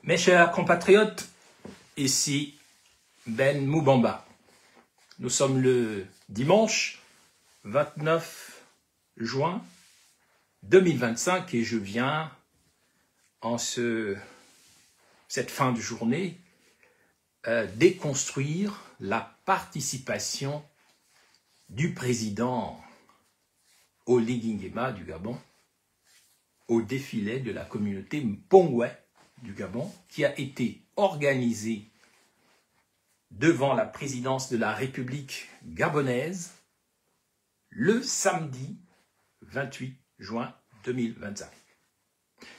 Mes chers compatriotes, ici Ben Moubamba. Nous sommes le dimanche 29 juin 2025 et je viens en cette fin de journée déconstruire la participation du président Oligui Nguema du Gabon au défilé de la communauté Mpongwe du Gabon qui a été organisé devant la présidence de la République gabonaise le samedi 28 juin 2025.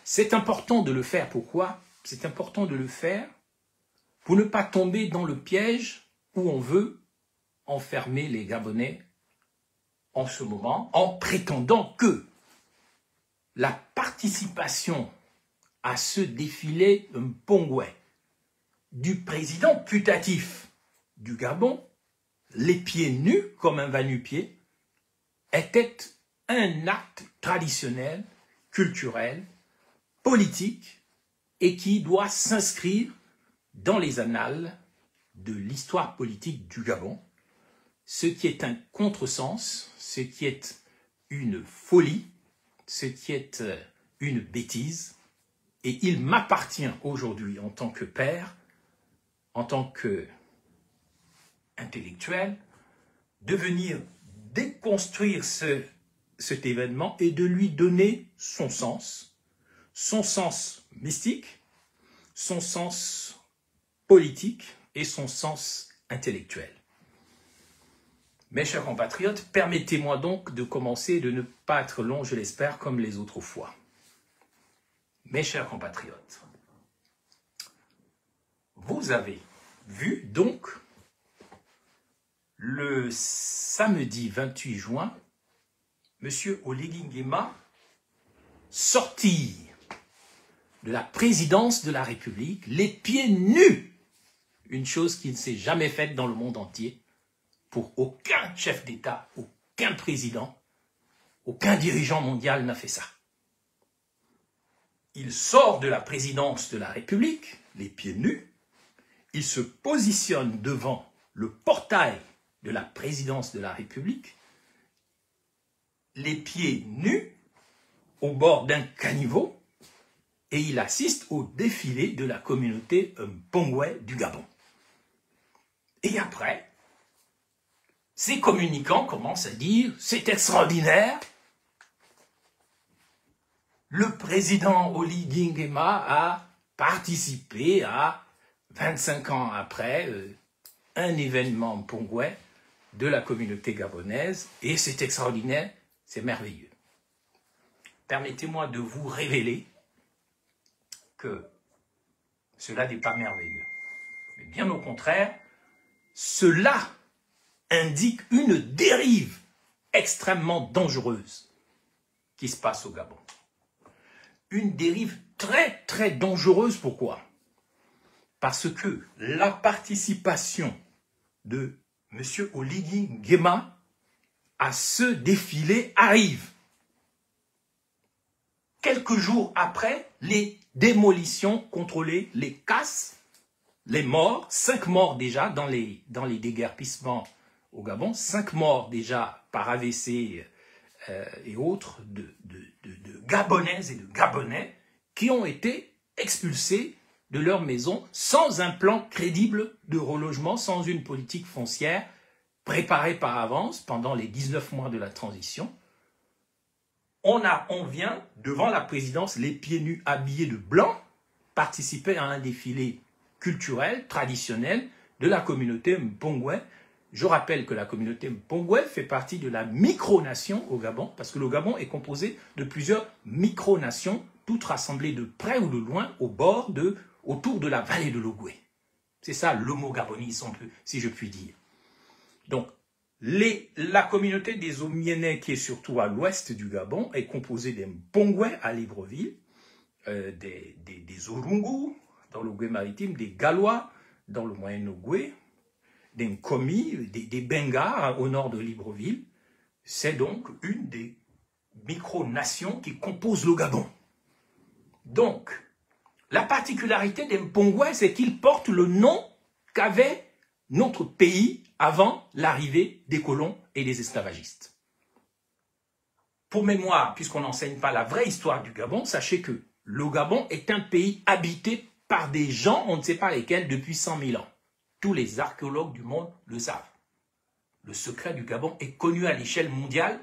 C'est important de le faire. Pourquoi? C'est important de le faire pour ne pas tomber dans le piège où on veut enfermer les Gabonais en ce moment en prétendant que la participation à ce défilé Mpongwe du président putatif du Gabon, les pieds nus comme un va-nu-pied, était un acte traditionnel, culturel, politique et qui doit s'inscrire dans les annales de l'histoire politique du Gabon, ce qui est un contresens, ce qui est une folie, ce qui est une bêtise. Et il m'appartient aujourd'hui, en tant que père, en tant qu'intellectuel, de venir déconstruire cet événement et de lui donner son sens mystique, son sens politique et son sens intellectuel. Mes chers compatriotes, permettez-moi donc de commencer et de ne pas être long, je l'espère, comme les autres fois. Mes chers compatriotes, vous avez vu donc le samedi 28 juin, M. Oligui Nguema sortir de la présidence de la République les pieds nus, une chose qui ne s'est jamais faite dans le monde entier pour aucun chef d'État, aucun président, aucun dirigeant mondial n'a fait ça. Il sort de la présidence de la République, les pieds nus, il se positionne devant le portail de la présidence de la République, les pieds nus, au bord d'un caniveau, et il assiste au défilé de la communauté Mpongwe du Gabon. Et après, ces communicants commencent à dire « c'est extraordinaire ». Le président Oligui Nguema a participé à, 25 ans après, un événement Mpongwe de la communauté gabonaise et c'est extraordinaire, c'est merveilleux. Permettez-moi de vous révéler que cela n'est pas merveilleux. Mais bien au contraire, cela indique une dérive extrêmement dangereuse qui se passe au Gabon. Une dérive très, très dangereuse. Pourquoi? Parce que la participation de M. Oligui Nguema à ce défilé arrive quelques jours après les démolitions contrôlées, les casses, les morts, 5 morts déjà dans les déguerpissements au Gabon, 5 morts déjà par AVC et autres de Gabonaises et de Gabonais qui ont été expulsés de leur maison sans un plan crédible de relogement, sans une politique foncière préparée par avance pendant les 19 mois de la transition. On vient devant la présidence, les pieds nus habillés de blanc, participer à un défilé culturel, traditionnel de la communauté Mpongwe. Je rappelle que la communauté Mpongwe fait partie de la micronation au Gabon, parce que le Gabon est composé de plusieurs micronations, toutes rassemblées de près ou de loin, autour de la vallée de l'Ogooué. C'est ça l'homo-gabonisme, si je puis dire. Donc, la communauté des Omienais, qui est surtout à l'ouest du Gabon, est composée des Mpongwe à Libreville, des Orungu dans l'Ogooué maritime, des Gallois dans le Moyen-Ogooué, des Nkomi, des Benga au nord de Libreville. C'est donc une des micronations qui composent le Gabon. Donc, La particularité des Mpongwe, c'est qu'ils portent le nom qu'avait notre pays avant l'arrivée des colons et des esclavagistes. Pour mémoire, puisqu'on n'enseigne pas la vraie histoire du Gabon, sachez que le Gabon est un pays habité par des gens, on ne sait pas lesquels, depuis 100 000 ans. Tous les archéologues du monde le savent. Le secret du Gabon est connu à l'échelle mondiale,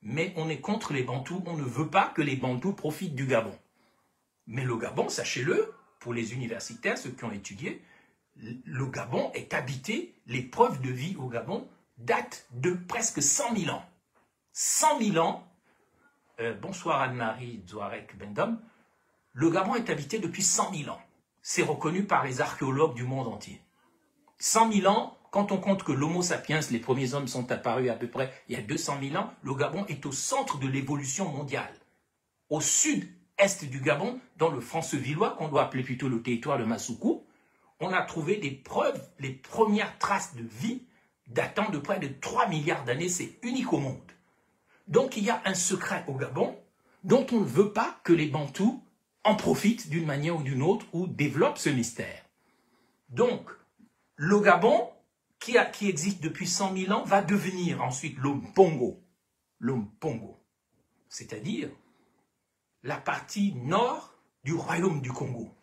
mais on est contre les Bantous, on ne veut pas que les Bantous profitent du Gabon. Mais le Gabon, sachez-le, pour les universitaires, ceux qui ont étudié, le Gabon est habité, les preuves de vie au Gabon datent de presque 100 000 ans. 100 000 ans, bonsoir Anne-Marie Zouarek Bendom, le Gabon est habité depuis 100 000 ans. C'est reconnu par les archéologues du monde entier. 100 000 ans, quand on compte que l'Homo sapiens, les premiers hommes sont apparus à peu près il y a 200 000 ans, le Gabon est au centre de l'évolution mondiale. Au sud-est du Gabon, dans le Francevillois, qu'on doit appeler plutôt le territoire de Massoukou, on a trouvé des preuves, les premières traces de vie datant de près de 3 milliards d'années, c'est unique au monde. Donc il y a un secret au Gabon dont on ne veut pas que les Bantous en profitent d'une manière ou d'une autre ou développent ce mystère. Donc, le Gabon, qui existe depuis 100 000 ans, va devenir ensuite l'Ompongo, c'est-à-dire la partie nord du royaume du Congo,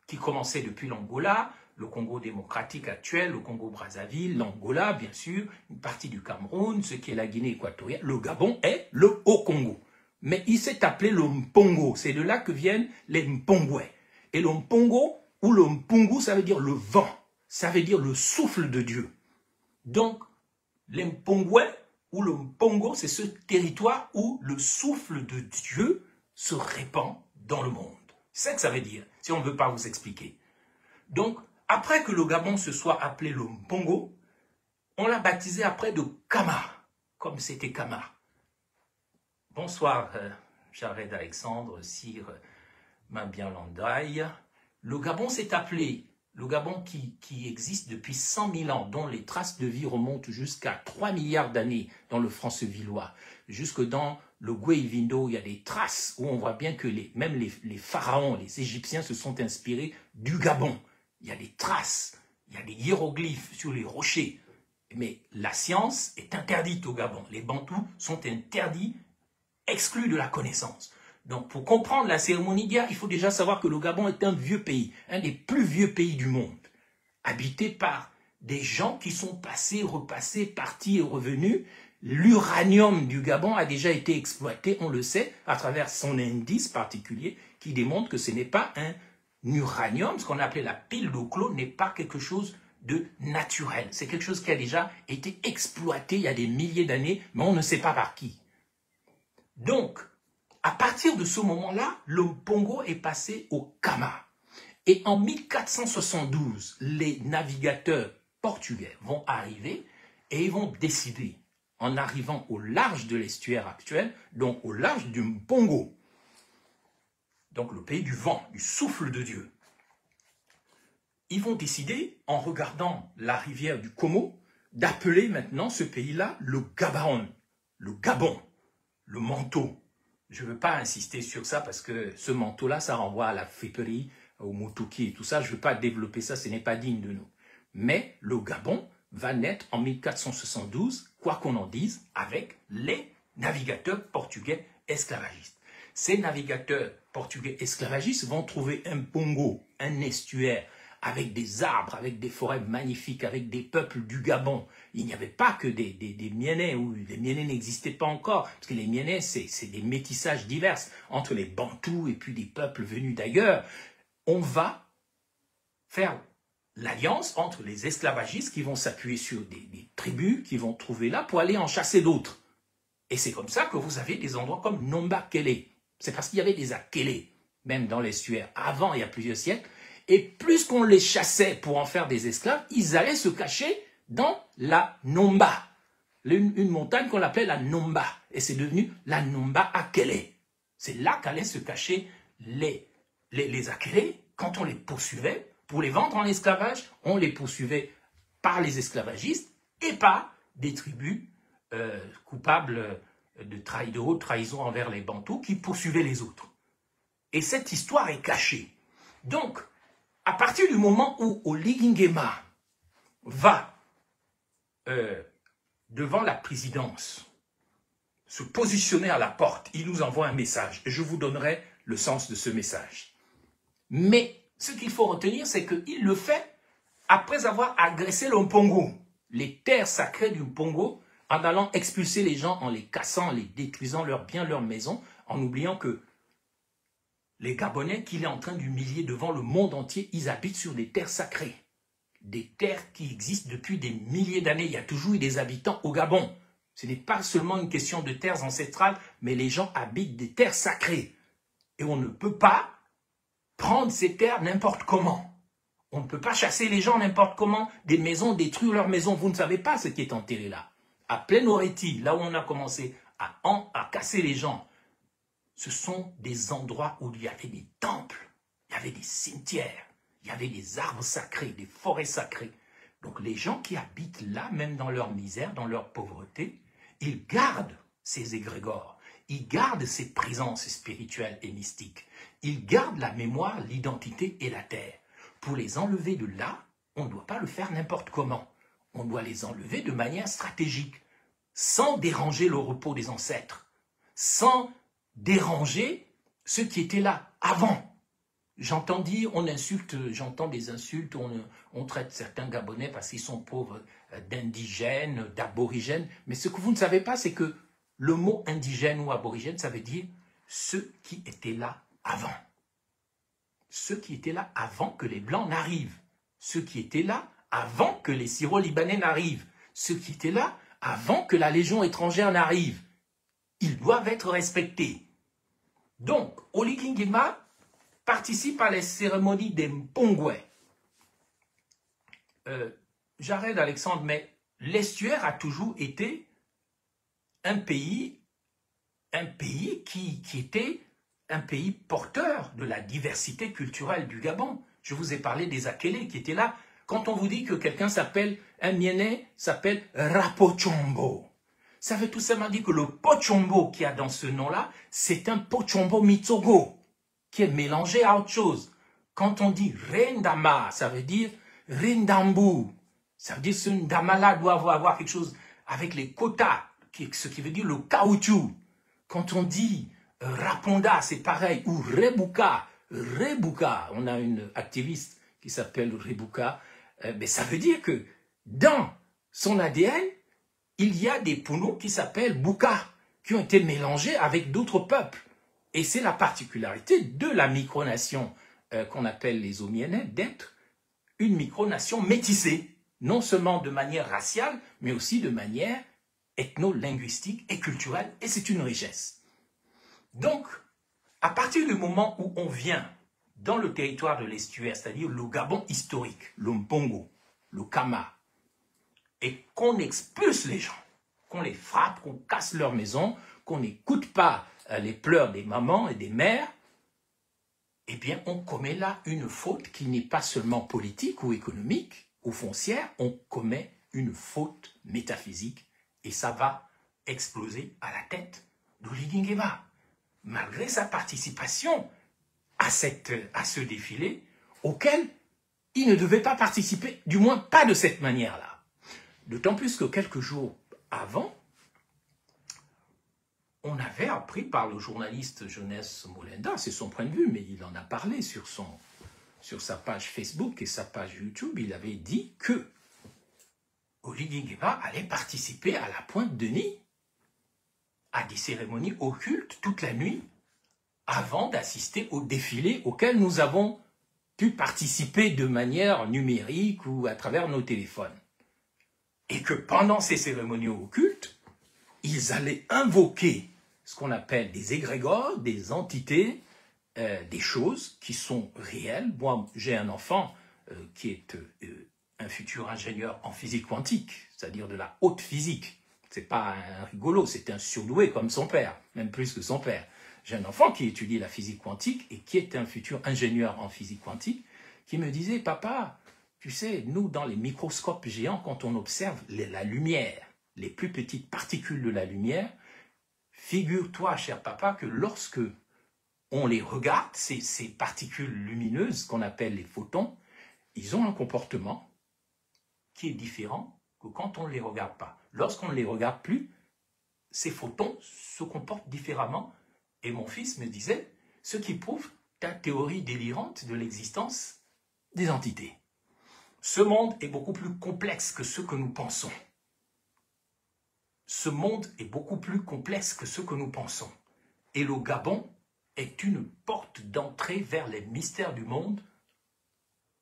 qui commençait depuis l'Angola, le Congo démocratique actuel, le Congo-Brazzaville, l'Angola, bien sûr, une partie du Cameroun, ce qui est la Guinée équatoriale. Le Gabon est le Haut-Congo. Mais il s'est appelé le Mpongo. C'est de là que viennent les Mpongwe. Et le Mpongo ou le Mpungu, ça veut dire le vent. Ça veut dire le souffle de Dieu. Donc, les Mpongwe ou le Mpongo, c'est ce territoire où le souffle de Dieu se répand dans le monde. C'est ça que ça veut dire, si on ne veut pas vous expliquer. Donc, après que le Gabon se soit appelé le Mpongo, on l'a baptisé après de Kama, comme c'était Kama. Bonsoir, Jared Alexandre, Sir Mabien Landaï. Le Gabon s'est appelé, le Gabon qui existe depuis 100 000 ans, dont les traces de vie remontent jusqu'à 3 milliards d'années dans le Francevillois, jusque dans le Gouévindo, il y a des traces où on voit bien que même les pharaons, les Égyptiens se sont inspirés du Gabon. Il y a des traces, il y a des hiéroglyphes sur les rochers. Mais la science est interdite au Gabon. Les Bantous sont interdits, exclus de la connaissance. Donc, pour comprendre la cérémonie d'hier, il faut déjà savoir que le Gabon est un vieux pays, un des plus vieux pays du monde, habité par des gens qui sont passés, repassés, partis et revenus. L'uranium du Gabon a déjà été exploité, on le sait, à travers son indice particulier qui démontre que ce n'est pas un uranium, ce qu'on appelait la pile d'Oclo, n'est pas quelque chose de naturel. C'est quelque chose qui a déjà été exploité il y a des milliers d'années, mais on ne sait pas par qui. Donc, à partir de ce moment-là, le Mpongo est passé au Kama. Et en 1472, les navigateurs portugais vont arriver et ils vont décider, en arrivant au large de l'estuaire actuel, donc au large du Mpongo, donc le pays du vent, du souffle de Dieu, ils vont décider, en regardant la rivière du Como, d'appeler maintenant ce pays-là le Gabaon, le Gabon, le manteau. Je ne veux pas insister sur ça parce que ce manteau-là, ça renvoie à la friperie, au Moutouki et tout ça. Je ne veux pas développer ça, ce n'est pas digne de nous. Mais le Gabon va naître en 1472, quoi qu'on en dise, avec les navigateurs portugais esclavagistes. Ces navigateurs portugais esclavagistes vont trouver un Pongo, un estuaire, avec des arbres, avec des forêts magnifiques, avec des peuples du Gabon. Il n'y avait pas que des Mienais, ou les Mienais n'existaient pas encore, parce que les Mienais, c'est des métissages divers entre les Bantous et puis des peuples venus d'ailleurs. On va faire l'alliance entre les esclavagistes qui vont s'appuyer sur des tribus qui vont trouver là pour aller en chasser d'autres. Et c'est comme ça que vous avez des endroits comme Nomba-Kélé. C'est parce qu'il y avait des Akélé, même dans l'estuaire, avant, il y a plusieurs siècles. Et plus qu'on les chassait pour en faire des esclaves, ils allaient se cacher dans la Nomba, une montagne qu'on appelait la Nomba. Et c'est devenu la Nomba Akélé. C'est là qu'allaient se cacher les Akélé. Quand on les poursuivait, pour les vendre en esclavage, on les poursuivait par les esclavagistes et par des tribus coupables de haute trahison envers les Bantous qui poursuivaient les autres. Et cette histoire est cachée. Donc, à partir du moment où Oligui Nguema va devant la présidence, se positionner à la porte, il nous envoie un message. Et je vous donnerai le sens de ce message. Mais ce qu'il faut retenir, c'est qu'il le fait après avoir agressé le Mpongo, les terres sacrées du Mpongo, en allant expulser les gens, en les cassant, en les détruisant, leurs biens, leurs maisons, en oubliant que les Gabonais qu'il est en train d'humilier devant le monde entier, ils habitent sur des terres sacrées. Des terres qui existent depuis des milliers d'années. Il y a toujours eu des habitants au Gabon. Ce n'est pas seulement une question de terres ancestrales, mais les gens habitent des terres sacrées. Et on ne peut pas prendre ces terres n'importe comment. On ne peut pas chasser les gens n'importe comment, des maisons, détruire leurs maisons. Vous ne savez pas ce qui est enterré là. À Plein-Oreti, là où on a commencé à casser les gens, ce sont des endroits où il y avait des temples, il y avait des cimetières, il y avait des arbres sacrés, des forêts sacrées. Donc les gens qui habitent là, même dans leur misère, dans leur pauvreté, ils gardent ces égrégores, ils gardent ces présences spirituelles et mystiques, ils gardent la mémoire, l'identité et la terre. Pour les enlever de là, on ne doit pas le faire n'importe comment. On doit les enlever de manière stratégique, sans déranger le repos des ancêtres, sans déranger ceux qui étaient là avant. J'entends dire, on insulte, j'entends des insultes, on traite certains Gabonais parce qu'ils sont pauvres d'indigènes, d'aborigènes. Mais ce que vous ne savez pas, c'est que le mot indigène ou aborigène, ça veut dire ceux qui étaient là avant. Ceux qui étaient là avant que les Blancs n'arrivent. Ceux qui étaient là avant que les Syro-Libanais n'arrivent. Ceux qui étaient là avant que la Légion étrangère n'arrive. Ils doivent être respectés. Donc, Oligui Nguema participe à les cérémonies des Mpongwe. J'arrête, Alexandre, mais l'estuaire a toujours été un pays qui était un pays porteur de la diversité culturelle du Gabon. Je vous ai parlé des Akélés qui étaient là. Quand on vous dit que quelqu'un s'appelle, un Mienais s'appelle Rapochombo, ça veut tout simplement dire que le Pochombo qu'il y a dans ce nom-là, c'est un Pochombo Mitsogo, qui est mélangé à autre chose. Quand on dit Rendama, ça veut dire Rendambu. Ça veut dire que ce Ndama-là doit avoir quelque chose avec les quotas, ce qui veut dire le caoutchouc. Quand on dit Raponda, c'est pareil, ou Rebuka, on a une activiste qui s'appelle Rebuka, mais ça veut dire que dans son ADN, il y a des Pounous qui s'appellent Buka, qui ont été mélangés avec d'autres peuples. Et c'est la particularité de la micronation qu'on appelle les Omienais, d'être une micronation métissée, non seulement de manière raciale, mais aussi de manière ethno-linguistique et culturelle, et c'est une richesse. Donc, à partir du moment où on vient dans le territoire de l'estuaire, c'est-à-dire le Gabon historique, le Mpongo, le Kama, et qu'on expulse les gens, qu'on les frappe, qu'on casse leurs maisons, qu'on n'écoute pas les pleurs des mamans et des mères, eh bien, on commet là une faute qui n'est pas seulement politique ou économique ou foncière, on commet une faute métaphysique et ça va exploser à la tête d'Oligui Nguema. Malgré sa participation à ce défilé, auquel il ne devait pas participer, du moins pas de cette manière-là. D'autant plus que quelques jours avant, on avait appris par le journaliste Jeunesse Molenda, c'est son point de vue, mais il en a parlé sur sa page Facebook et sa page YouTube, il avait dit que Oligui Nguema allait participer à la Pointe-Denis à des cérémonies occultes toute la nuit avant d'assister au défilé auquel nous avons pu participer de manière numérique ou à travers nos téléphones. Et que pendant ces cérémonies occultes, ils allaient invoquer ce qu'on appelle des égrégores, des entités, des choses qui sont réelles. Moi, j'ai un enfant qui est un futur ingénieur en physique quantique, c'est-à-dire de la haute physique. C'est pas un rigolo, c'est un surdoué comme son père, même plus que son père. J'ai un enfant qui étudie la physique quantique et qui est un futur ingénieur en physique quantique, qui me disait, papa, tu sais, nous, dans les microscopes géants, quand on observe la lumière, les plus petites particules de la lumière, figure-toi, cher papa, que lorsque on les regarde, ces particules lumineuses qu'on appelle les photons, ils ont un comportement qui est différent que quand on ne les regarde pas. Lorsqu'on ne les regarde plus, ces photons se comportent différemment. Et mon fils me disait, ce qui prouve ta théorie délirante de l'existence des entités. Ce monde est beaucoup plus complexe que ce que nous pensons. Ce monde est beaucoup plus complexe que ce que nous pensons. Et le Gabon est une porte d'entrée vers les mystères du monde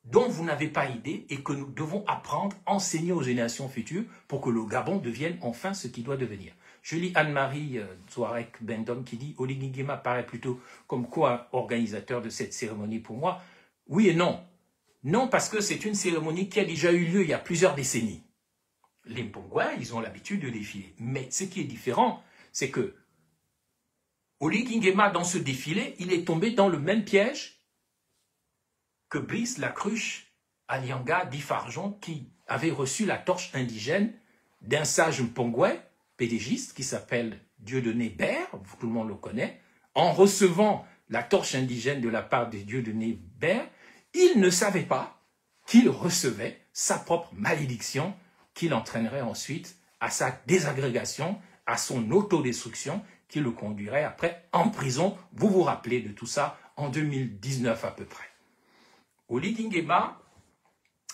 dont vous n'avez pas idée et que nous devons apprendre, enseigner aux générations futures pour que le Gabon devienne enfin ce qu'il doit devenir. Je lis Anne-Marie Zouarek Bendom qui dit « Oligui Nguema paraît plutôt comme co-organisateur de cette cérémonie pour moi. » Oui et non. Non, parce que c'est une cérémonie qui a déjà eu lieu il y a plusieurs décennies. Les Mpongwa, ils ont l'habitude de défiler. Mais ce qui est différent, c'est que Oligui Nguema, dans ce défilé, il est tombé dans le même piège que Brice Lacruche Alianga d'Ifarjon, qui avait reçu la torche indigène d'un sage Mpongwe, pédégiste, qui s'appelle Dieudonné Bert, tout le monde le connaît. En recevant la torche indigène de la part de Dieudonné Bert, il ne savait pas qu'il recevait sa propre malédiction qui l'entraînerait ensuite à sa désagrégation, à son autodestruction, qui le conduirait après en prison. Vous vous rappelez de tout ça en 2019 à peu près. Oligui Nguema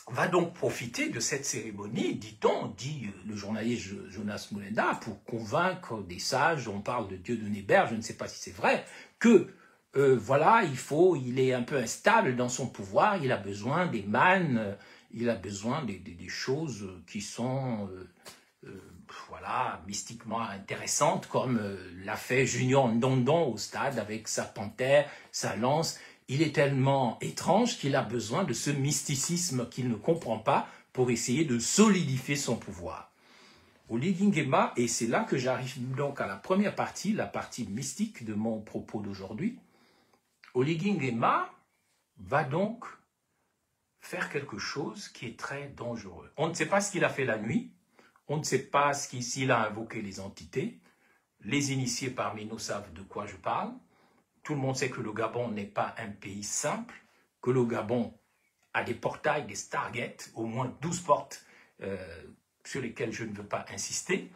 va donc profiter de cette cérémonie, dit-on, dit le journaliste Jonas Moulenda, pour convaincre des sages, on parle de Dieudonné Bert, je ne sais pas si c'est vrai, que voilà, il est un peu instable dans son pouvoir, il a besoin des mannes, il a besoin des choses qui sont voilà, mystiquement intéressantes, comme l'a fait Junior Ndondon au stade avec sa panthère, sa lance. Il est tellement étrange qu'il a besoin de ce mysticisme qu'il ne comprend pas pour essayer de solidifier son pouvoir. Oligui Nguema, et c'est là que j'arrive donc à la première partie, la partie mystique de mon propos d'aujourd'hui. Oligui Nguema va donc faire quelque chose qui est très dangereux. On ne sait pas ce qu'il a fait la nuit, on ne sait pas s'il a invoqué les entités. Les initiés parmi nous savent de quoi je parle. Tout le monde sait que le Gabon n'est pas un pays simple, que le Gabon a des portails, des stargates, au moins 12 portes sur lesquelles je ne veux pas insister.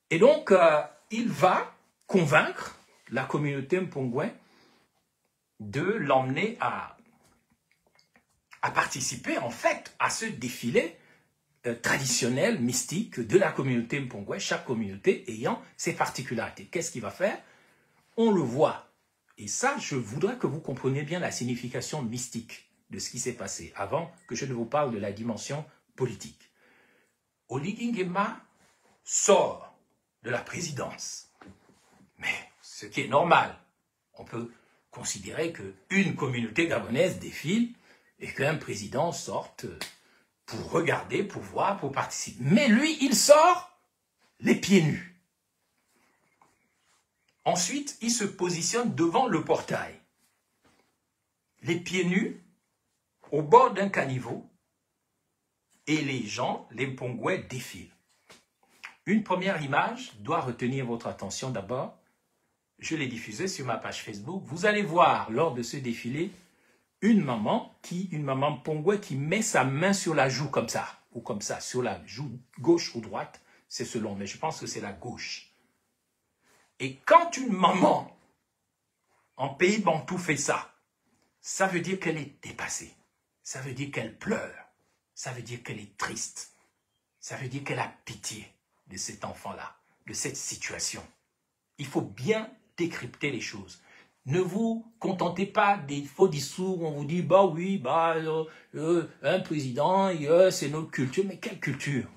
Et donc, il va convaincre la communauté mpongwe de l'emmener à participer en fait à ce défilé traditionnel, mystique de la communauté mpongwe, chaque communauté ayant ses particularités. Qu'est-ce qu'il va faire? On le voit. Et ça, je voudrais que vous compreniez bien la signification mystique de ce qui s'est passé, avant que je ne vous parle de la dimension politique. Oligui Nguema sort de la présidence. Mais ce qui est normal, on peut considérer qu'une communauté gabonaise défile et qu'un président sorte pour regarder, pour voir, pour participer. Mais lui, il sort les pieds nus. Ensuite, il se positionne devant le portail, les pieds nus, au bord d'un caniveau, et les gens, les Mpongwe, défilent. Une première image doit retenir votre attention d'abord. Je l'ai diffusée sur ma page Facebook. Vous allez voir, lors de ce défilé, une maman Mpongwe qui met sa main sur la joue comme ça, ou comme ça, sur la joue gauche ou droite, c'est selon, mais je pense que c'est la gauche. Et quand une maman en pays bantou fait ça, ça veut dire qu'elle est dépassée. Ça veut dire qu'elle pleure. Ça veut dire qu'elle est triste. Ça veut dire qu'elle a pitié de cet enfant-là, de cette situation. Il faut bien décrypter les choses. Ne vous contentez pas des faux discours où on vous dit « bah oui, un président, c'est notre culture ». Mais quelle culture?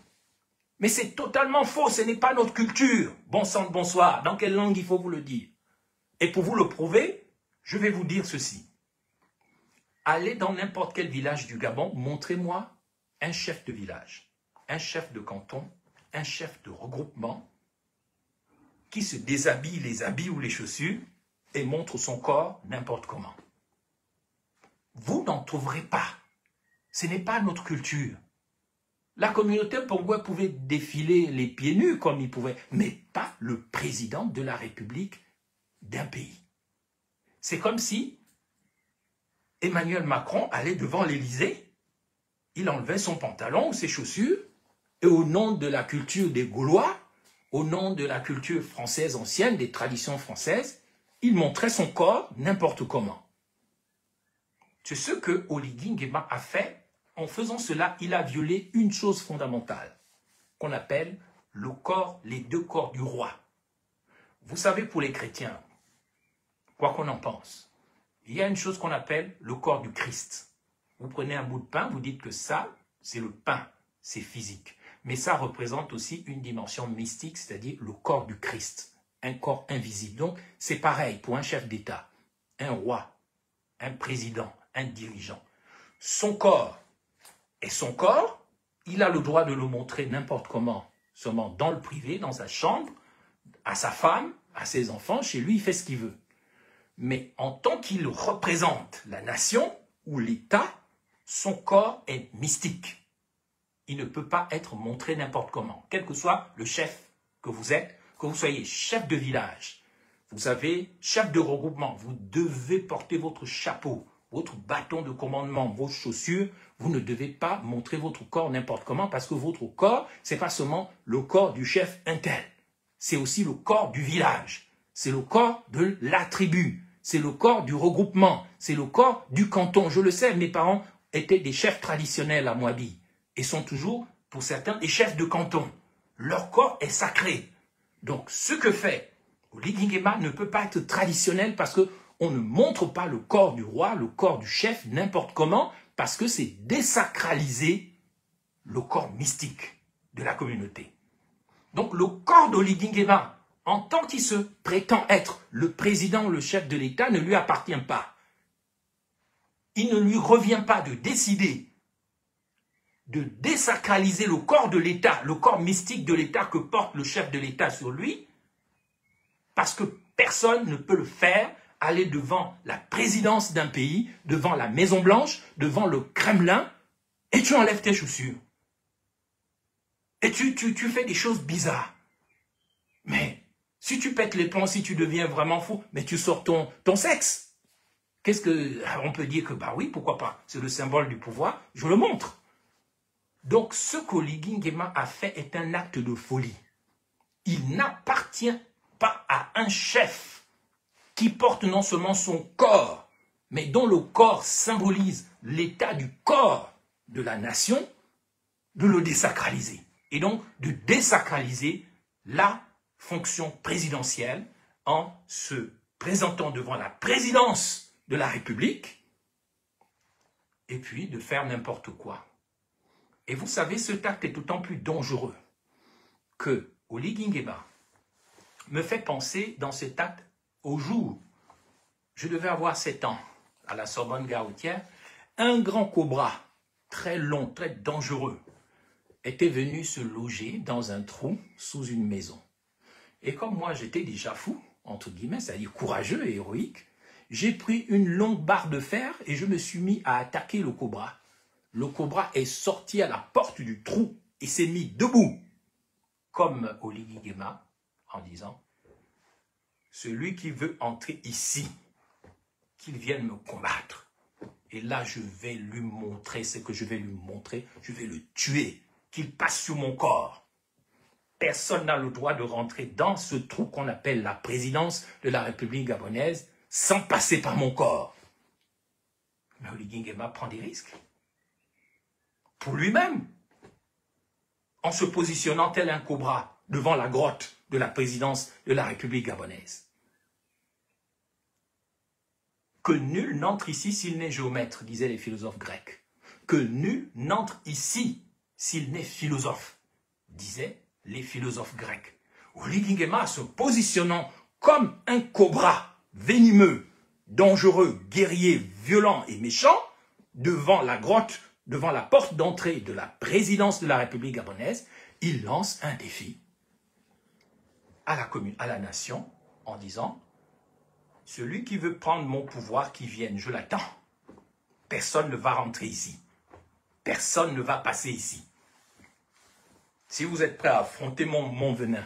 Mais c'est totalement faux, ce n'est pas notre culture. Bon sang de bonsoir, dans quelle langue il faut vous le dire? Et pour vous le prouver, je vais vous dire ceci. Allez dans n'importe quel village du Gabon, montrez-moi un chef de village, un chef de canton, un chef de regroupement qui se déshabille les habits ou les chaussures et montre son corps n'importe comment. Vous n'en trouverez pas. Ce n'est pas notre culture. La communauté mpongwe pouvait défiler les pieds nus comme il pouvait, mais pas le président de la République d'un pays. C'est comme si Emmanuel Macron allait devant l'Élysée, il enlevait son pantalon ou ses chaussures, et au nom de la culture des Gaulois, au nom de la culture française ancienne, des traditions françaises, il montrait son corps n'importe comment. C'est ce que Oligui Nguema a fait. En faisant cela, il a violé une chose fondamentale, qu'on appelle le corps, les deux corps du roi. Vous savez, pour les chrétiens, quoi qu'on en pense, il y a une chose qu'on appelle le corps du Christ. Vous prenez un bout de pain, vous dites que ça, c'est le pain, c'est physique. Mais ça représente aussi une dimension mystique, c'est-à-dire le corps du Christ, un corps invisible. Donc, c'est pareil pour un chef d'État, un roi, un président, un dirigeant. Son corps est son corps, il a le droit de le montrer n'importe comment, seulement dans le privé, dans sa chambre, à sa femme, à ses enfants, chez lui, il fait ce qu'il veut. Mais en tant qu'il représente la nation ou l'État, son corps est mystique. Il ne peut pas être montré n'importe comment, quel que soit le chef que vous êtes, que vous soyez chef de village, vous avez chef de regroupement, vous devez porter votre chapeau, votre bâton de commandement, vos chaussures, vous ne devez pas montrer votre corps n'importe comment parce que votre corps, ce n'est pas seulement le corps du chef intel, c'est aussi le corps du village, c'est le corps de la tribu, c'est le corps du regroupement, c'est le corps du canton. Je le sais, mes parents étaient des chefs traditionnels à Moabi et sont toujours, pour certains, des chefs de canton. Leur corps est sacré. Donc, ce que fait Oligui Nguema ne peut pas être traditionnel parce qu'on ne montre pas le corps du roi, le corps du chef, n'importe comment, parce que c'est désacraliser le corps mystique de la communauté. Donc, le corps d'Oligui Nguema, en tant qu'il se prétend être le président, le chef de l'État, ne lui appartient pas. Il ne lui revient pas de décider de désacraliser le corps de l'État, le corps mystique de l'État que porte le chef de l'État sur lui, parce que personne ne peut le faire, aller devant la présidence d'un pays, devant la Maison-Blanche, devant le Kremlin, et tu enlèves tes chaussures. Et tu fais des choses bizarres. Mais si tu pètes les plombs, si tu deviens vraiment fou, mais tu sors ton sexe. Qu'est-ce que... On peut dire que, bah oui, pourquoi pas, c'est le symbole du pouvoir, je le montre. Donc, ce qu'Oligui Nguema a fait est un acte de folie. Il n'appartient pas à un chef qui porte non seulement son corps, mais dont le corps symbolise l'état du corps de la nation, de le désacraliser. Et donc, de désacraliser la fonction présidentielle en se présentant devant la présidence de la République et puis de faire n'importe quoi. Et vous savez, cet acte est d'autant plus dangereux que Oligui Nguema me fait penser dans cet acte au jour où je devais avoir 7 ans à la Sorbonne Garoutière, un grand cobra très long, très dangereux était venu se loger dans un trou sous une maison. Et comme moi j'étais déjà fou, entre guillemets, c'est-à-dire courageux et héroïque, j'ai pris une longue barre de fer et je me suis mis à attaquer le cobra. Le cobra est sorti à la porte du trou et s'est mis debout, comme Oligui Nguema, en disant « Celui qui veut entrer ici, qu'il vienne me combattre. Et là, je vais lui montrer ce que je vais lui montrer. Je vais le tuer, qu'il passe sur mon corps. Personne n'a le droit de rentrer dans ce trou qu'on appelle la présidence de la République gabonaise sans passer par mon corps. » Mais Oligui Nguema prend des risques. Pour lui-même, en se positionnant tel un cobra devant la grotte de la présidence de la République gabonaise. Que nul n'entre ici s'il n'est géomètre, disaient les philosophes grecs. Que nul n'entre ici s'il n'est philosophe, disaient les philosophes grecs. Oligui Nguema, se positionnant comme un cobra venimeux, dangereux, guerrier, violent et méchant, devant la grotte, devant la porte d'entrée de la présidence de la République gabonaise, il lance un défi à la commune, à la nation, en disant « Celui qui veut prendre mon pouvoir, qui vienne, je l'attends. Personne ne va rentrer ici. Personne ne va passer ici. Si vous êtes prêts à affronter mon venin,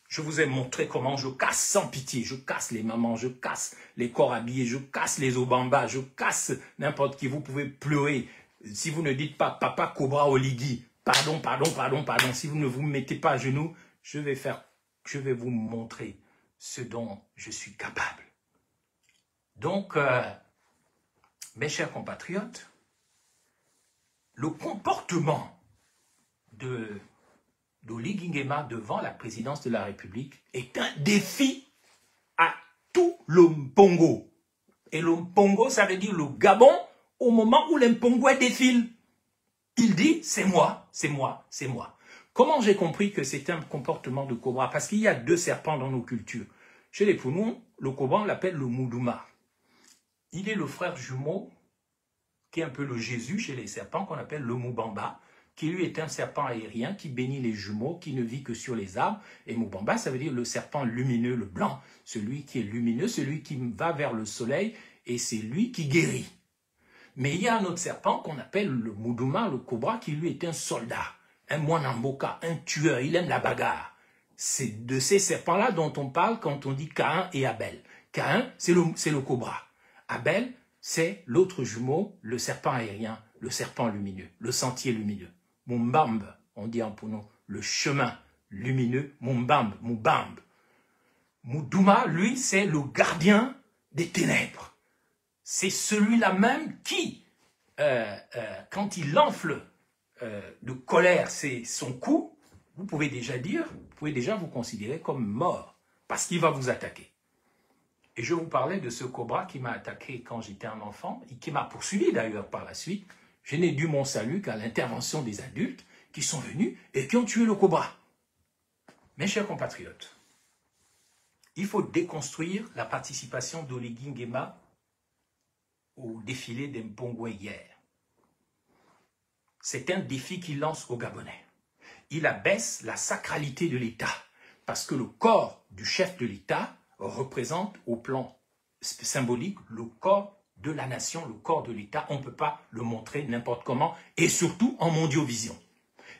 Je vous ai montré comment je casse sans pitié. Je casse les mamans, je casse les corps habillés, je casse les obambas, je casse n'importe qui. Vous pouvez pleurer. Si vous ne dites pas « Papa Cobra Oligui », pardon, pardon, pardon, pardon. Si vous ne vous mettez pas à genoux, je vais vous montrer ce dont je suis capable. Donc, mes chers compatriotes, le comportement d'Oligui Nguema devant la présidence de la République est un défi à tout le Mpongo. Et le Mpongo, ça veut dire le Gabon, au moment où les Mpongouais défilent. Il dit, c'est moi, c'est moi, c'est moi. Comment j'ai compris que c'est un comportement de cobra? Parce qu'il y a deux serpents dans nos cultures. Chez les Pounous, le cobra, on l'appelle le Moudouma. Il est le frère jumeau, qui est un peu le Jésus chez les serpents, qu'on appelle le Moubamba, qui lui est un serpent aérien, qui bénit les jumeaux, qui ne vit que sur les arbres. Et Moubamba, ça veut dire le serpent lumineux, le blanc, celui qui est lumineux, celui qui va vers le soleil, et c'est lui qui guérit. Mais il y a un autre serpent qu'on appelle le Moudouma, le cobra, qui lui est un soldat, un Mwanamboka, un tueur, il aime la bagarre. C'est de ces serpents-là dont on parle quand on dit Caïn et Abel. Caïn, c'est le cobra. Abel, c'est l'autre jumeau, le serpent aérien, le serpent lumineux, le sentier lumineux. Mumbambe, on dit en Pounou, le chemin lumineux, Mumbambe, Mubambe. Moudouma, lui, c'est le gardien des ténèbres. C'est celui-là même qui, quand il enfle de colère son cou, vous pouvez déjà vous considérer comme mort, parce qu'il va vous attaquer. Et je vous parlais de ce cobra qui m'a attaqué quand j'étais un enfant, et qui m'a poursuivi d'ailleurs par la suite. Je n'ai dû mon salut qu'à l'intervention des adultes qui sont venus et qui ont tué le cobra. Mes chers compatriotes, il faut déconstruire la participation d'Oligui Nguema au défilé des Mpongouais hier. C'est un défi qu'il lance aux Gabonais. Il abaisse la sacralité de l'État parce que le corps du chef de l'État représente au plan symbolique le corps de la nation, le corps de l'État. On ne peut pas le montrer n'importe comment et surtout en mondiovision.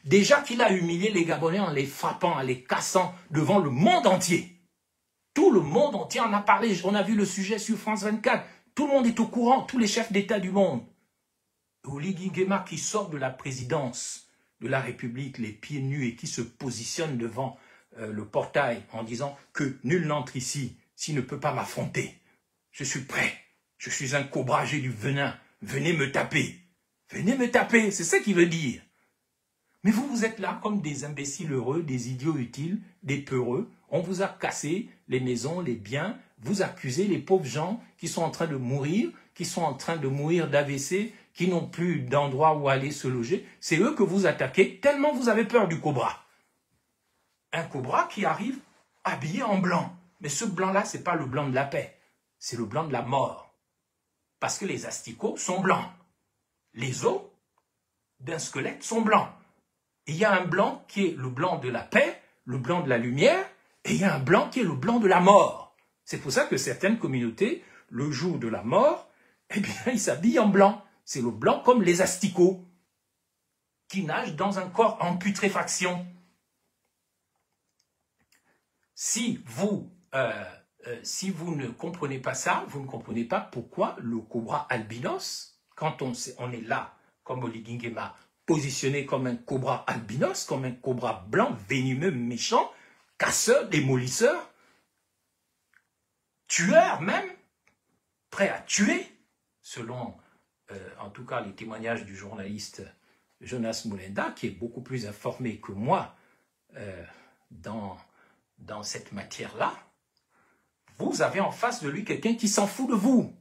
Déjà qu'il a humilié les Gabonais en les frappant, en les cassant devant le monde entier. Tout le monde entier en a parlé. On a vu le sujet sur France 24. Tout le monde est au courant, tous les chefs d'État du monde. Oligui Nguema qui sort de la présidence de la République, les pieds nus, et qui se positionne devant le portail en disant que nul n'entre ici s'il ne peut pas m'affronter. Je suis prêt, je suis un cobra, j'ai du venin, venez me taper. Venez me taper, c'est ça qu'il veut dire. Mais vous êtes là comme des imbéciles heureux, des idiots utiles, des peureux. On vous a cassé les maisons, les biens. Vous accusez les pauvres gens qui sont en train de mourir, d'AVC, qui n'ont plus d'endroit où aller se loger. C'est eux que vous attaquez tellement vous avez peur du cobra. Un cobra qui arrive habillé en blanc. Mais ce blanc-là, ce n'est pas le blanc de la paix. C'est le blanc de la mort. Parce que les asticots sont blancs. Les os d'un squelette sont blancs. Il y a un blanc qui est le blanc de la paix, le blanc de la lumière, et il y a un blanc qui est le blanc de la mort. C'est pour ça que certaines communautés, le jour de la mort, eh bien, ils s'habillent en blanc. C'est le blanc comme les asticots, qui nagent dans un corps en putréfaction. Si vous ne comprenez pas ça, vous ne comprenez pas pourquoi le cobra albinos, quand on est là, comme Oligui Nguema, positionné comme un cobra albinos, comme un cobra blanc, venimeux, méchant, casseur, démolisseur, tueur même, prêt à tuer, selon en tout cas les témoignages du journaliste Jonas Moulenda, qui est beaucoup plus informé que moi dans cette matière-là. Vous avez en face de lui quelqu'un qui s'en fout de vous.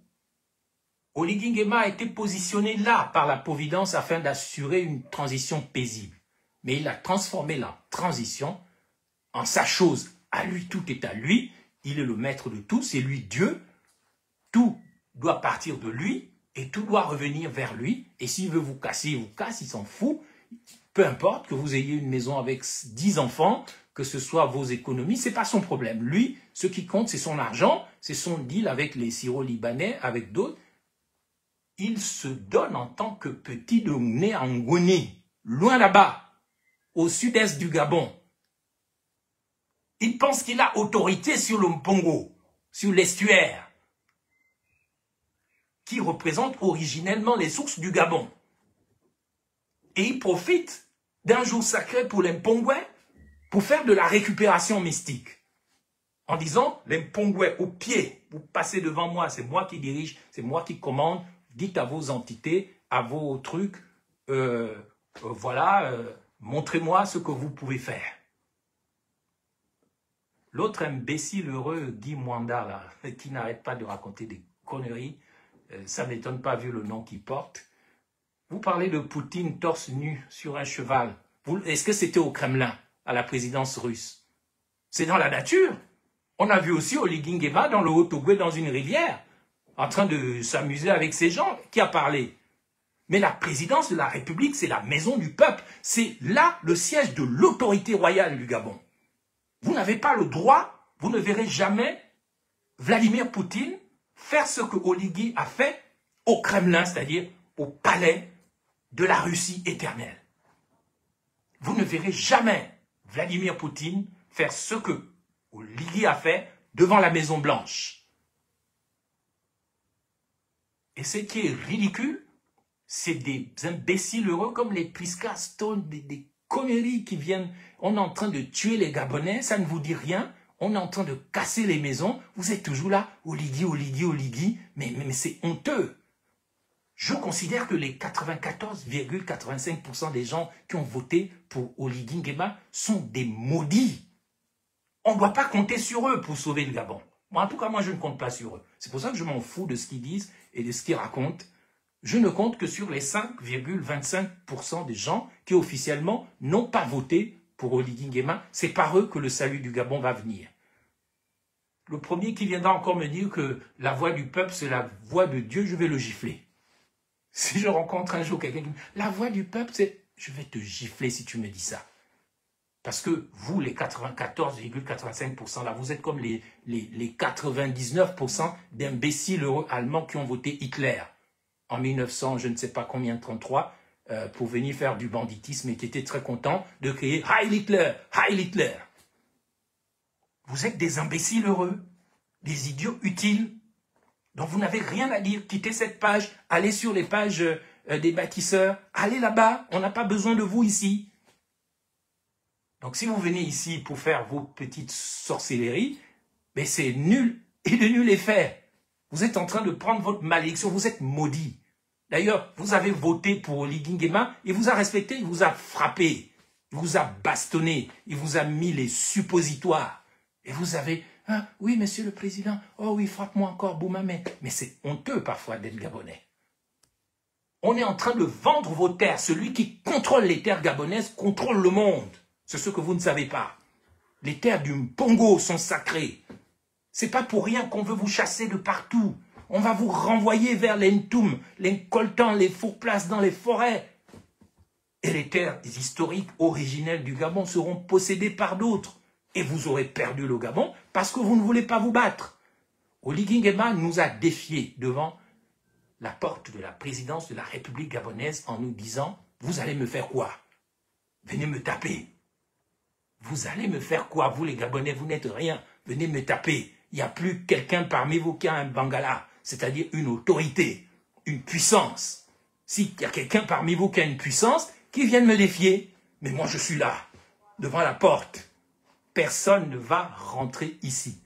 Oligui Nguema a été positionné là par la Providence afin d'assurer une transition paisible. Mais il a transformé la transition en sa chose. À lui, tout est à lui. Il est le maître de tout, c'est lui Dieu. Tout doit partir de lui et tout doit revenir vers lui. Et s'il veut vous casser, il vous casse, il s'en fout. Peu importe que vous ayez une maison avec 10 enfants, que ce soit vos économies, ce n'est pas son problème. Lui, ce qui compte, c'est son argent, c'est son deal avec les Syro-Libanais, avec d'autres. Il se donne en tant que petit de Ngoni, loin là-bas, au sud-est du Gabon. Il pense qu'il a autorité sur le Mpongo, sur l'estuaire, qui représente originellement les sources du Gabon. Et il profite d'un jour sacré pour les Mpongouais pour faire de la récupération mystique. En disant, les Mpongouais au pied, vous passez devant moi, c'est moi qui dirige, c'est moi qui commande, dites à vos entités, à vos trucs, voilà, montrez-moi ce que vous pouvez faire. L'autre imbécile heureux, Guy Mwanda, là, qui n'arrête pas de raconter des conneries, ça ne m'étonne pas vu le nom qu'il porte. Vous parlez de Poutine torse nu sur un cheval. Est-ce que c'était au Kremlin, à la présidence russe? C'est dans la nature. On a vu aussi Oligui Nguema dans le Haut-Ogooué, dans une rivière, en train de s'amuser avec ces gens. Qui a parlé? Mais la présidence de la République, c'est la maison du peuple. C'est là le siège de l'autorité royale du Gabon. Vous n'avez pas le droit, vous ne verrez jamais Vladimir Poutine faire ce que Oligui a fait au Kremlin, c'est-à-dire au palais de la Russie éternelle. Vous ne verrez jamais Vladimir Poutine faire ce que Oligui a fait devant la Maison Blanche. Et ce qui est ridicule, c'est des imbéciles heureux comme les Priska Stone, des conneries qui viennent. On est en train de tuer les Gabonais, ça ne vous dit rien. On est en train de casser les maisons. Vous êtes toujours là, Oligui, Oligui, Oligui. Mais c'est honteux. Je considère que les 94,85% des gens qui ont voté pour Oligui Nguema sont des maudits. On ne doit pas compter sur eux pour sauver le Gabon. Moi, en tout cas, moi, je ne compte pas sur eux. C'est pour ça que je m'en fous de ce qu'ils disent et de ce qu'ils racontent. Je ne compte que sur les 5,25% des gens qui officiellement n'ont pas voté pour Oligui Nguema. C'est par eux que le salut du Gabon va venir. Le premier qui viendra encore me dire que la voix du peuple, c'est la voix de Dieu, je vais le gifler. Si je rencontre un jour quelqu'un qui me dit « La voix du peuple, c'est... » Je vais te gifler si tu me dis ça. Parce que vous, les 94,85% là, vous êtes comme les 99% d'imbéciles allemands qui ont voté Hitler en 1900, je ne sais pas combien, 33, pour venir faire du banditisme et qui étaient très contents de crier « Heil Hitler! Heil Hitler !» Vous êtes des imbéciles heureux, des idiots utiles. Donc vous n'avez rien à dire. Quittez cette page, allez sur les pages des bâtisseurs, allez là-bas, on n'a pas besoin de vous ici. Donc si vous venez ici pour faire vos petites sorcelleries, mais c'est nul et de nul effet. Vous êtes en train de prendre votre malédiction, vous êtes maudit. D'ailleurs, vous avez voté pour Oligui Nguema, il vous a respecté, il vous a frappé, il vous a bastonné, il vous a mis les suppositoires. Et vous avez... Ah, oui, monsieur le président, oh oui, frappe-moi encore, Bouma, mais c'est honteux parfois d'être gabonais. On est en train de vendre vos terres. Celui qui contrôle les terres gabonaises contrôle le monde. C'est ce que vous ne savez pas. Les terres du Mpongo sont sacrées. C'est pas pour rien qu'on veut vous chasser de partout. On va vous renvoyer vers les Ntoum, les Nkoltan, les fourplaces dans les forêts. Et les terres historiques originelles du Gabon seront possédées par d'autres. Et vous aurez perdu le Gabon parce que vous ne voulez pas vous battre. Oligui Nguema nous a défiés devant la porte de la présidence de la République gabonaise en nous disant « Vous allez me faire quoi? Venez me taper. Vous allez me faire quoi? Vous les Gabonais, vous n'êtes rien. Venez me taper. Il n'y a plus quelqu'un parmi vous qui a un bangala, c'est-à-dire une autorité, une puissance. S'il y a quelqu'un parmi vous qui a une puissance, qui vienne me défier. Mais moi, je suis là, devant la porte. Personne ne va rentrer ici.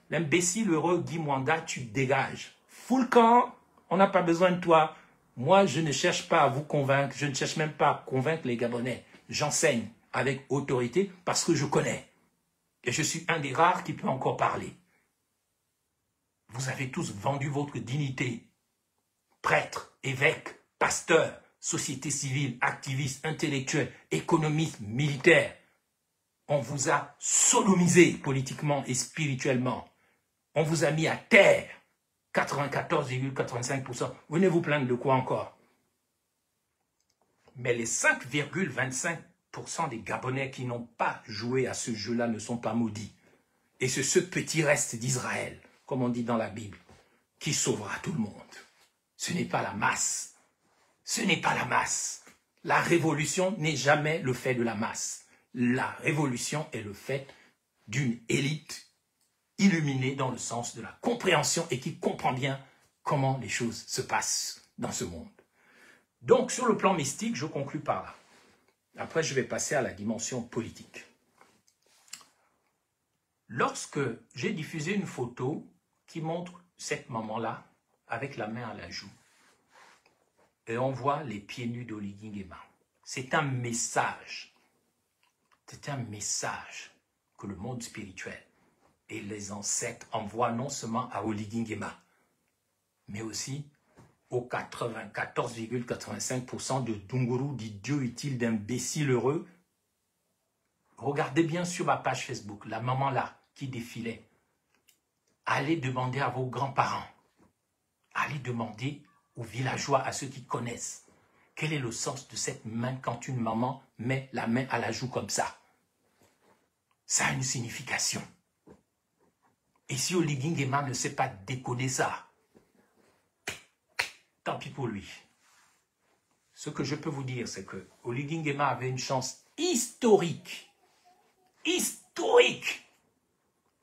L'imbécile heureux Guy Mwanda, tu dégages. Fous le camp, on n'a pas besoin de toi. Moi, je ne cherche pas à vous convaincre, je ne cherche même pas à convaincre les Gabonais. J'enseigne avec autorité parce que je connais. Et je suis un des rares qui peut encore parler. Vous avez tous vendu votre dignité. Prêtres, évêques, pasteurs, société civile, activistes, intellectuels, économistes, militaires. On vous a sodomisé politiquement et spirituellement. On vous a mis à terre. 94,85%. Venez vous plaindre de quoi encore? Mais les 5,25% des Gabonais qui n'ont pas joué à ce jeu-là ne sont pas maudits. Et c'est ce petit reste d'Israël, comme on dit dans la Bible, qui sauvera tout le monde. Ce n'est pas la masse. Ce n'est pas la masse. La révolution n'est jamais le fait de la masse. La révolution est le fait d'une élite illuminée dans le sens de la compréhension et qui comprend bien comment les choses se passent dans ce monde. Donc, sur le plan mystique, je conclus par là. Après, je vais passer à la dimension politique. Lorsque j'ai diffusé une photo qui montre cette maman-là avec la main à la joue, et on voit les pieds nus d'Oligui Nguema, c'est un message. C'est un message que le monde spirituel et les ancêtres envoient non seulement à Oligui Nguema, mais aussi aux 94,85% de Dunguru, d'idiot utile, d'imbéciles heureux. Regardez bien sur ma page Facebook, la maman là qui défilait. Allez demander à vos grands-parents, allez demander aux villageois, à ceux qui connaissent, quel est le sens de cette main quand une maman met la main à la joue comme ça. Ça a une signification. Et si Oligui Nguema ne sait pas décoder ça, tant pis pour lui. Ce que je peux vous dire, c'est que Oligui Nguema avait une chance historique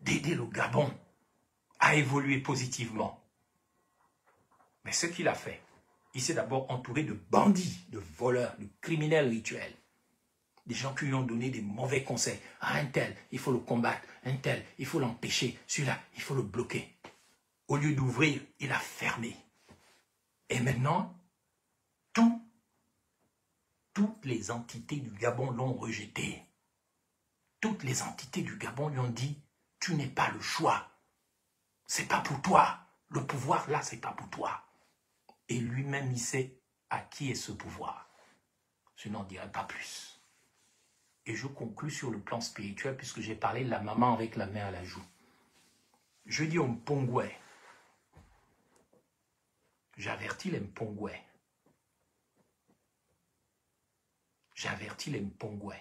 d'aider le Gabon à évoluer positivement. Mais ce qu'il a fait, il s'est d'abord entouré de bandits, de voleurs, de criminels rituels. Des gens qui lui ont donné des mauvais conseils. Ah, un tel, il faut le combattre. Un tel, il faut l'empêcher. Celui-là, il faut le bloquer. Au lieu d'ouvrir, il a fermé. Et maintenant, toutes les entités du Gabon l'ont rejeté. Toutes les entités du Gabon lui ont dit, tu n'es pas le choix. C'est pas pour toi. Le pouvoir, là, c'est pas pour toi. Et lui-même, il sait à qui est ce pouvoir. Je n'en dirai pas plus. Et je conclus sur le plan spirituel, puisque j'ai parlé de la maman avec la main à la joue. Je dis aux Mpongwe, j'avertis les Mpongwe. J'avertis les Mpongwe.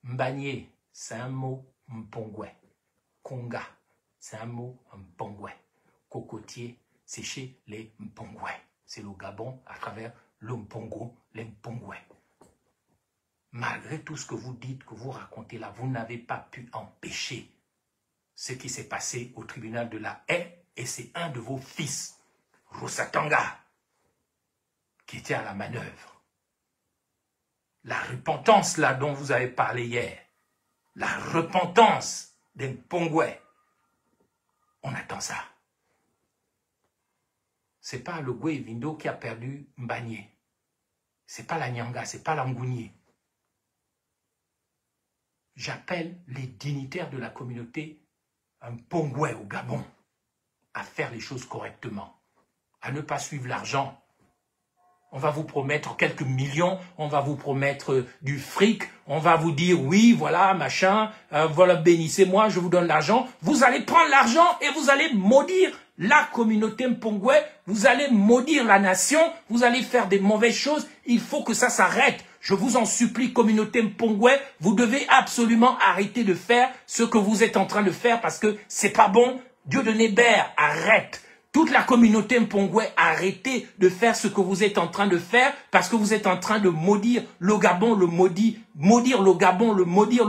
Mbanye, c'est un mot Mpongwe. Konga, c'est un mot Mpongwe. Cocotier, c'est chez les Mpongwe. C'est le Gabon à travers le Mpongo, les Mpongwe. Malgré tout ce que vous dites, que vous racontez là, vous n'avez pas pu empêcher ce qui s'est passé au tribunal de la haie, et c'est un de vos fils, Rosatanga, qui était à la manœuvre. La repentance là dont vous avez parlé hier, la repentance des Mpongwe, on attend ça. Ce n'est pas le Gwe Vindo qui a perdu Mbanye. Ce n'est pas la Nyanga, ce n'est pas l'Angounier. J'appelle les dignitaires de la communauté Mpongwe au Gabon à faire les choses correctement, à ne pas suivre l'argent. On va vous promettre quelques millions, on va vous promettre du fric, on va vous dire oui, voilà, machin, voilà, bénissez-moi, je vous donne l'argent. Vous allez prendre l'argent et vous allez maudire la communauté Mpongwe, vous allez maudire la nation, vous allez faire des mauvaises choses. Il faut que ça s'arrête. Je vous en supplie, communauté Mpongwe, vous devez absolument arrêter de faire ce que vous êtes en train de faire parce que c'est pas bon. Dieu de Nébert, arrête. Toute la communauté Mpongwe, arrêtez de faire ce que vous êtes en train de faire parce que vous êtes en train de maudire le Gabon, le maudire le Gabon, le maudire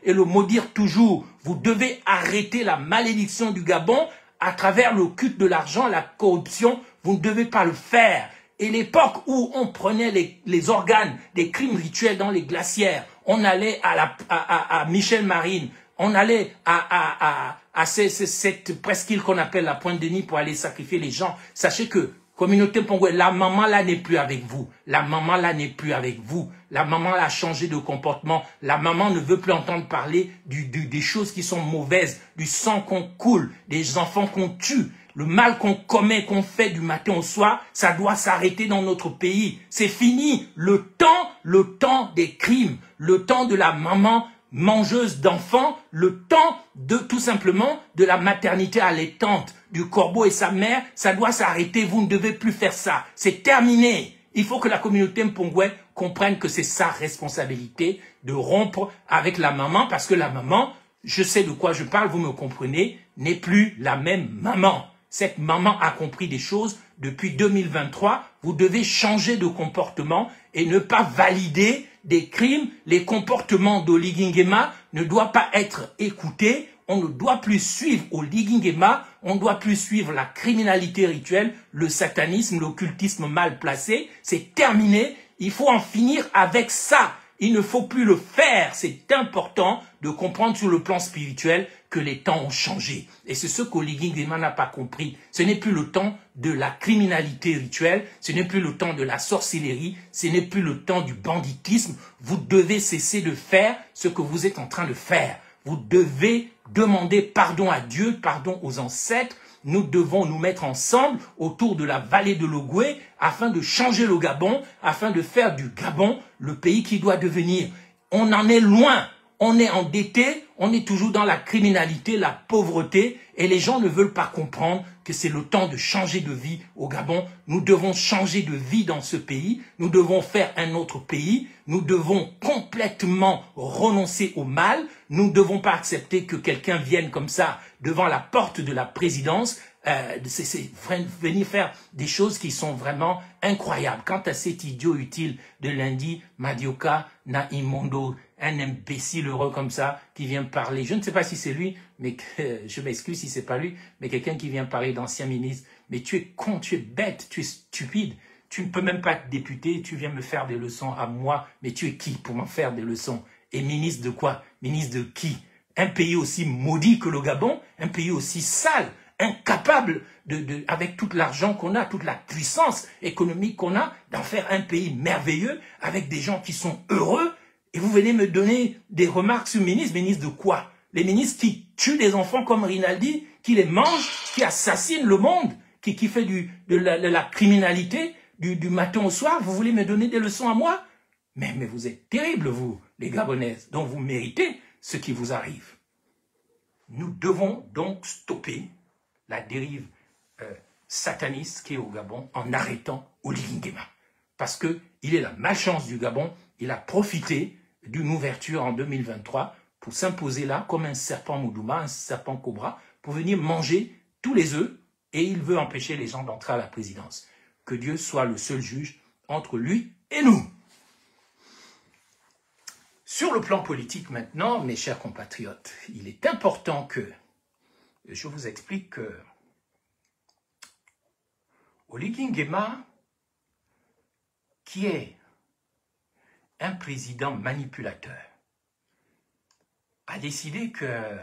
et le maudire toujours. Vous devez arrêter la malédiction du Gabon à travers le culte de l'argent, la corruption. Vous ne devez pas le faire. Et l'époque où on prenait les organes des crimes rituels dans les glacières, on allait à Michel Marine, on allait à cette presqu'île qu'on appelle la Pointe-Denis pour aller sacrifier les gens. Sachez que, communauté Mpongwe, la maman là n'est plus avec vous. La maman là n'est plus avec vous. La maman là a changé de comportement. La maman ne veut plus entendre parler des choses qui sont mauvaises, du sang qu'on coule, des enfants qu'on tue. Le mal qu'on commet, qu'on fait du matin au soir, ça doit s'arrêter dans notre pays. C'est fini. Le temps des crimes, le temps de la maman mangeuse d'enfants, le temps de tout simplement de la maternité allaitante, du corbeau et sa mère, ça doit s'arrêter. Vous ne devez plus faire ça. C'est terminé. Il faut que la communauté Mpongwe comprenne que c'est sa responsabilité de rompre avec la maman parce que la maman, je sais de quoi je parle, vous me comprenez, n'est plus la même maman. Cette maman a compris des choses. Depuis 2023, vous devez changer de comportement et ne pas valider des crimes, les comportements d'Oligui Nguema, ne doit pas être écouté. On ne doit plus suivre Oligui Nguema, on ne doit plus suivre la criminalité rituelle, le satanisme, l'occultisme mal placé. C'est terminé. Il faut en finir avec ça. Il ne faut plus le faire. C'est important de comprendre sur le plan spirituel que les temps ont changé. Et c'est ce qu'Oligui Nguema n'a pas compris. Ce n'est plus le temps de la criminalité rituelle, ce n'est plus le temps de la sorcellerie, ce n'est plus le temps du banditisme. Vous devez cesser de faire ce que vous êtes en train de faire. Vous devez demander pardon à Dieu, pardon aux ancêtres. Nous devons nous mettre ensemble autour de la vallée de l'Ogooué afin de changer le Gabon, afin de faire du Gabon le pays qui doit devenir. On en est loin, on est endetté, on est toujours dans la criminalité, la pauvreté, et les gens ne veulent pas comprendre que c'est le temps de changer de vie au Gabon. Nous devons changer de vie dans ce pays, nous devons faire un autre pays, nous devons complètement renoncer au mal, nous ne devons pas accepter que quelqu'un vienne comme ça devant la porte de la présidence, venir faire des choses qui sont vraiment incroyables. Quant à cet idiot utile de lundi, Madioka Naimondo, un imbécile heureux comme ça, qui vient parler, je ne sais pas si c'est lui, mais je m'excuse si c'est pas lui, mais quelqu'un qui vient parler d'ancien ministre, mais tu es con, tu es bête, tu es stupide, tu ne peux même pas être député, tu viens me faire des leçons à moi, mais tu es qui pour m'en faire des leçons? Et ministre de quoi? Ministre de qui? Un pays aussi maudit que le Gabon, un pays aussi sale, incapable, avec tout l'argent qu'on a, toute la puissance économique qu'on a, d'en faire un pays merveilleux, avec des gens qui sont heureux, et vous venez me donner des remarques sur ministre de quoi? Les ministres qui tuent des enfants comme Rinaldi, qui les mangent, qui assassinent le monde, qui fait de la criminalité du matin au soir, vous voulez me donner des leçons à moi? Mais vous êtes terribles, vous, les Gabonaises, dont vous méritez ce qui vous arrive. Nous devons donc stopper la dérive sataniste qui est au Gabon en arrêtant Oligui Nguema. Parce qu'il est la malchance du Gabon, il a profité d'une ouverture en 2023 pour s'imposer là comme un serpent Moudouma, un serpent cobra, pour venir manger tous les œufs, et il veut empêcher les gens d'entrer à la présidence. Que Dieu soit le seul juge entre lui et nous. Sur le plan politique maintenant, mes chers compatriotes, il est important que je vous explique que Oligui Nguema, qui est un président manipulateur, a décidé que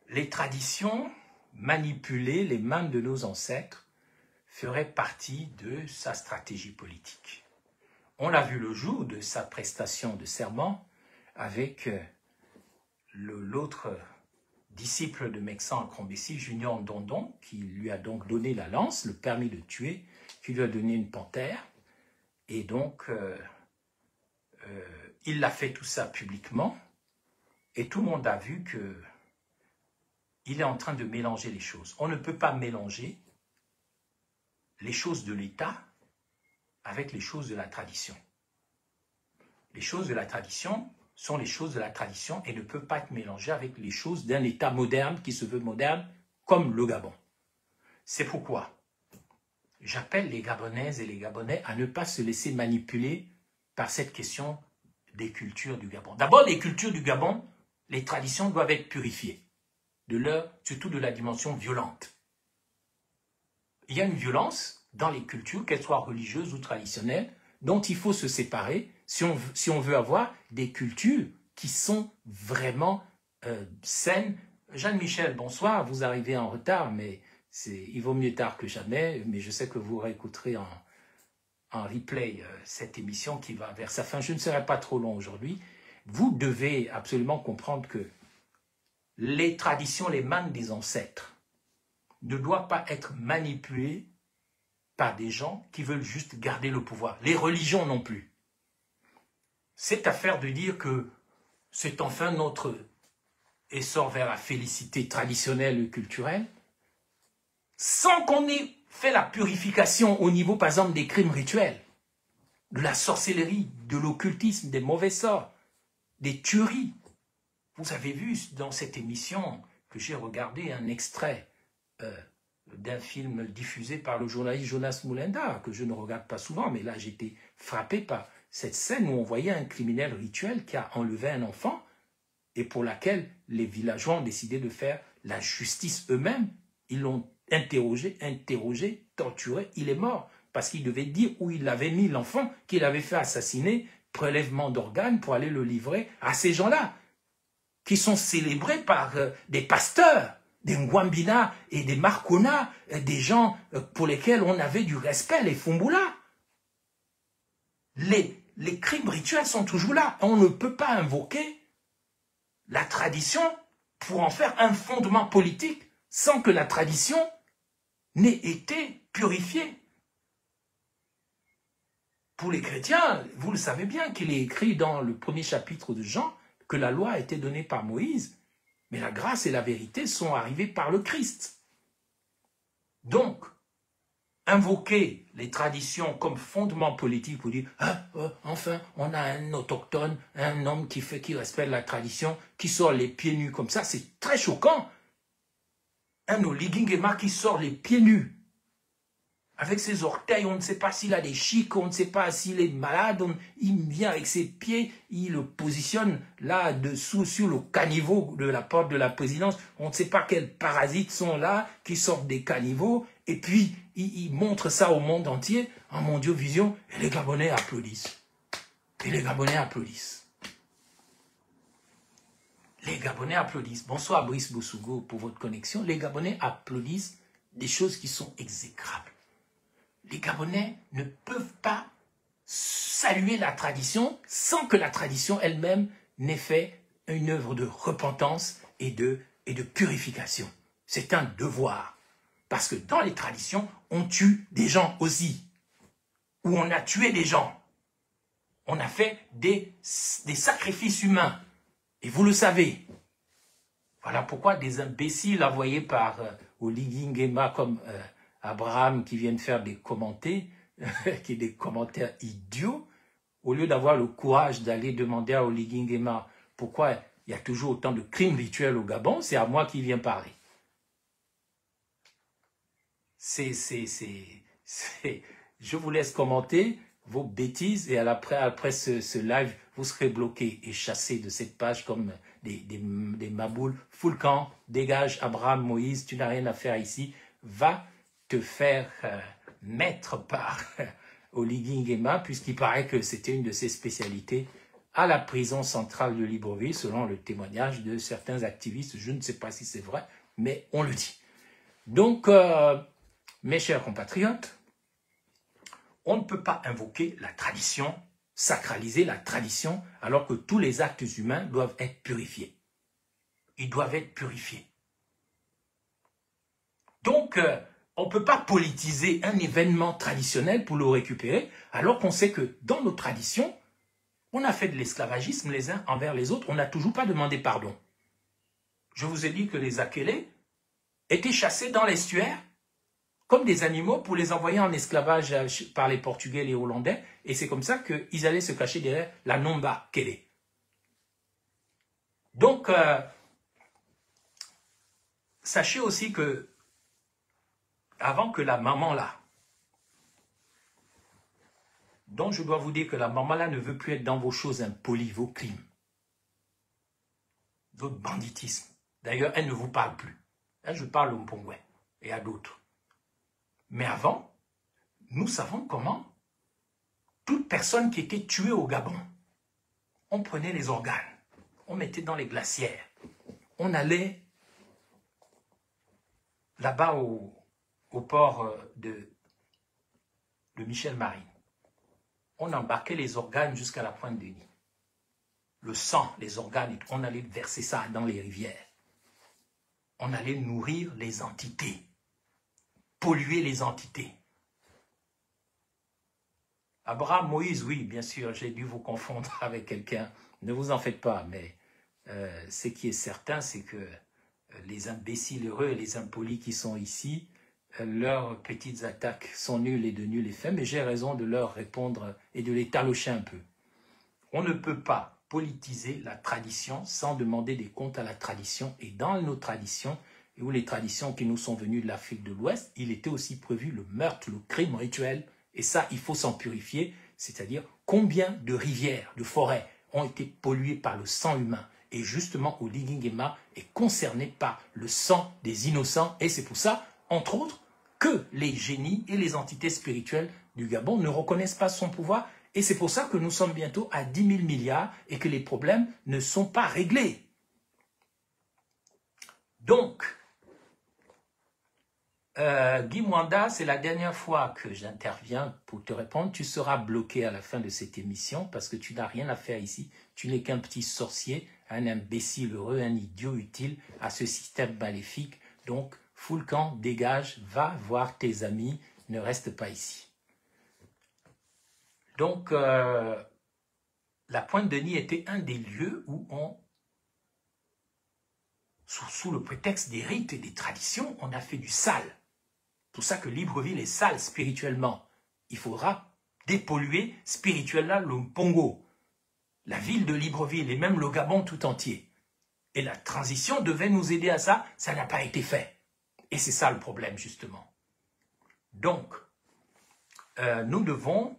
les traditions manipulées, les mains de nos ancêtres, feraient partie de sa stratégie politique. On l'a vu le jour de sa prestation de serment avec l'autre disciple de Mexan Akrombessi, Junior Ndondon, qui lui a donc donné la lance, le permis de tuer, qui lui a donné une panthère. Et donc, il a fait tout ça publiquement. Et tout le monde a vu qu'il est en train de mélanger les choses. On ne peut pas mélanger les choses de l'État avec les choses de la tradition. Les choses de la tradition sont les choses de la tradition et ne peuvent pas être mélangées avec les choses d'un État moderne qui se veut moderne comme le Gabon. C'est pourquoi j'appelle les Gabonaises et les Gabonais à ne pas se laisser manipuler par cette question des cultures du Gabon. D'abord, les cultures du Gabon, les traditions doivent être purifiées, surtout de la dimension violente. Il y a une violence dans les cultures, qu'elles soient religieuses ou traditionnelles, dont il faut se séparer si on veut avoir des cultures qui sont vraiment saines. Jeanne-Michel, bonsoir, vous arrivez en retard, mais il vaut mieux tard que jamais, mais je sais que vous réécouterez en replay cette émission qui va vers sa fin. Je ne serai pas trop long aujourd'hui. Vous devez absolument comprendre que les traditions, les mannes des ancêtres ne doivent pas être manipulées par des gens qui veulent juste garder le pouvoir. Les religions non plus. Cette affaire de dire que c'est enfin notre essor vers la félicité traditionnelle et culturelle, sans qu'on ait fait la purification au niveau, par exemple, des crimes rituels, de la sorcellerie, de l'occultisme, des mauvais sorts, des tueries. Vous avez vu dans cette émission que j'ai regardé un extrait d'un film diffusé par le journaliste Jonas Moulenda, que je ne regarde pas souvent, mais là j'étais frappé par cette scène où on voyait un criminel rituel qui a enlevé un enfant et pour laquelle les villageois ont décidé de faire la justice eux-mêmes. Ils l'ont interrogé, torturé, il est mort parce qu'il devait dire où il avait mis l'enfant qu'il avait fait assassiner, prélèvement d'organes pour aller le livrer à ces gens-là, qui sont célébrés par des pasteurs, des Ngwambina et des Marcona, des gens pour lesquels on avait du respect, les Fumbula. Les crimes rituels sont toujours là. On ne peut pas invoquer la tradition pour en faire un fondement politique sans que la tradition n'ait été purifiée. Pour les chrétiens, vous le savez bien qu'il est écrit dans le premier chapitre de Jean que la loi a été donnée par Moïse, mais la grâce et la vérité sont arrivées par le Christ. Donc, invoquer les traditions comme fondement politique pour dire enfin, on a un autochtone, un homme qui respecte la tradition, qui sort les pieds nus comme ça, c'est très choquant. Un Oligingema qui sort les pieds nus, avec ses orteils, on ne sait pas s'il a des chics, on ne sait pas s'il est malade, il vient avec ses pieds, il le positionne là-dessous sur le caniveau de la porte de la présidence, on ne sait pas quels parasites sont là, qui sortent des caniveaux, et puis il montre ça au monde entier, en mondiovision, et les Gabonais applaudissent. Et les Gabonais applaudissent. Les Gabonais applaudissent. Bonsoir Brice Bossougo pour votre connexion. Les Gabonais applaudissent des choses qui sont exécrables. Les Gabonais ne peuvent pas saluer la tradition sans que la tradition elle-même n'ait fait une œuvre de repentance et de purification. C'est un devoir. Parce que dans les traditions, on tue des gens aussi. Ou on a tué des gens. On a fait des sacrifices humains. Et vous le savez. Voilà pourquoi des imbéciles envoyés par Oligingema comme Abraham qui viennent faire des commentaires idiots, au lieu d'avoir le courage d'aller demander à Oligingema pourquoi il y a toujours autant de crimes rituels au Gabon, c'est à moi qui vient parler. Je vous laisse commenter vos bêtises et après ce live, vous serez bloqué et chassé de cette page comme des maboules. Full camp, dégage Abraham, Moïse, tu n'as rien à faire ici. Va te faire mettre par Oligingema, puisqu'il paraît que c'était une de ses spécialités à la prison centrale de Libreville, selon le témoignage de certains activistes. Je ne sais pas si c'est vrai, mais on le dit. Donc, mes chers compatriotes, on ne peut pas invoquer la tradition, sacraliser la tradition, alors que tous les actes humains doivent être purifiés. Ils doivent être purifiés. Donc, on ne peut pas politiser un événement traditionnel pour le récupérer, alors qu'on sait que dans nos traditions, on a fait de l'esclavagisme les uns envers les autres, on n'a toujours pas demandé pardon. Je vous ai dit que les Akélés étaient chassés dans l'estuaire comme des animaux pour les envoyer en esclavage par les Portugais et les Hollandais, et c'est comme ça qu'ils allaient se cacher derrière la Nomba Kélé. Donc, sachez aussi que avant que la maman là, dont je dois vous dire que la maman là ne veut plus être dans vos choses impolies, vos crimes, votre banditisme. D'ailleurs, elle ne vous parle plus. Là, je parle au Mpongwe et à d'autres. Mais avant, nous savons comment toute personne qui était tuée au Gabon, on prenait les organes, on mettait dans les glacières, on allait là-bas au port de Michel Marine. On embarquait les organes jusqu'à la pointe du Nil. Le sang, les organes, on allait verser ça dans les rivières. On allait nourrir les entités, polluer les entités. Abraham, Moïse, oui, bien sûr, j'ai dû vous confondre avec quelqu'un. Ne vous en faites pas, mais ce qui est certain, c'est que les imbéciles heureux et les impolis qui sont ici, leurs petites attaques sont nulles et de nul effet, mais j'ai raison de leur répondre et de les talocher un peu. On ne peut pas politiser la tradition sans demander des comptes à la tradition. Et dans nos traditions, ou les traditions qui nous sont venues de l'Afrique de l'Ouest, il était aussi prévu le meurtre, le crime rituel. Et ça, il faut s'en purifier. c'est-à-dire combien de rivières, de forêts ont été polluées par le sang humain. Et justement, Oligui Nguema est concerné par le sang des innocents. Et c'est pour ça, entre autres, que les génies et les entités spirituelles du Gabon ne reconnaissent pas son pouvoir. Et c'est pour ça que nous sommes bientôt à 10 000 milliards et que les problèmes ne sont pas réglés. Donc, Guy Mwanda, c'est la dernière fois que j'interviens pour te répondre. Tu seras bloqué à la fin de cette émission parce que tu n'as rien à faire ici. Tu n'es qu'un petit sorcier, un imbécile heureux, un idiot utile à ce système maléfique. Donc, fous le camp, dégage, va voir tes amis, ne reste pas ici. Donc, la Pointe-Denis était un des lieux où on, sous le prétexte des rites et des traditions, on a fait du sale. C'est pour ça que Libreville est sale spirituellement. Il faudra dépolluer spirituellement le Mpongo, la ville de Libreville et même le Gabon tout entier. Et la transition devait nous aider à ça, ça n'a pas été fait. Et c'est ça le problème justement. Donc, nous devons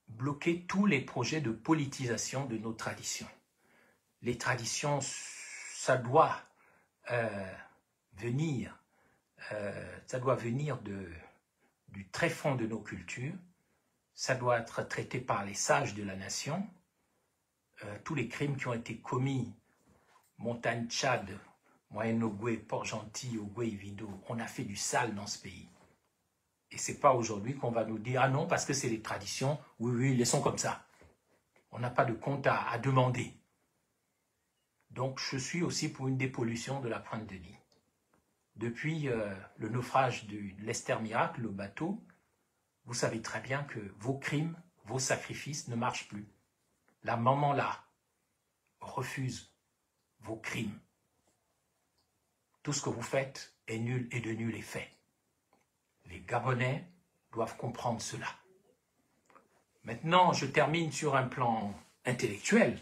bloquer tous les projets de politisation de nos traditions. Les traditions, ça doit venir du très fond de nos cultures, ça doit être traité par les sages de la nation. Tous les crimes qui ont été commis, Montagne Tchad, Moyen-Ogoué, Port-Gentil, Ogoué, Vindo, on a fait du sale dans ce pays. Et ce n'est pas aujourd'hui qu'on va nous dire « Ah non, parce que c'est les traditions, oui, laissons comme ça. » On n'a pas de compte à demander. Donc, je suis aussi pour une dépollution de la Pointe-Denis. Depuis le naufrage de l'Esther Miracle, le bateau, vous savez très bien que vos crimes, vos sacrifices ne marchent plus. La maman là refuse vos crimes. Tout ce que vous faites est nul et de nul effet. Les Gabonais doivent comprendre cela. Maintenant, je termine sur un plan intellectuel.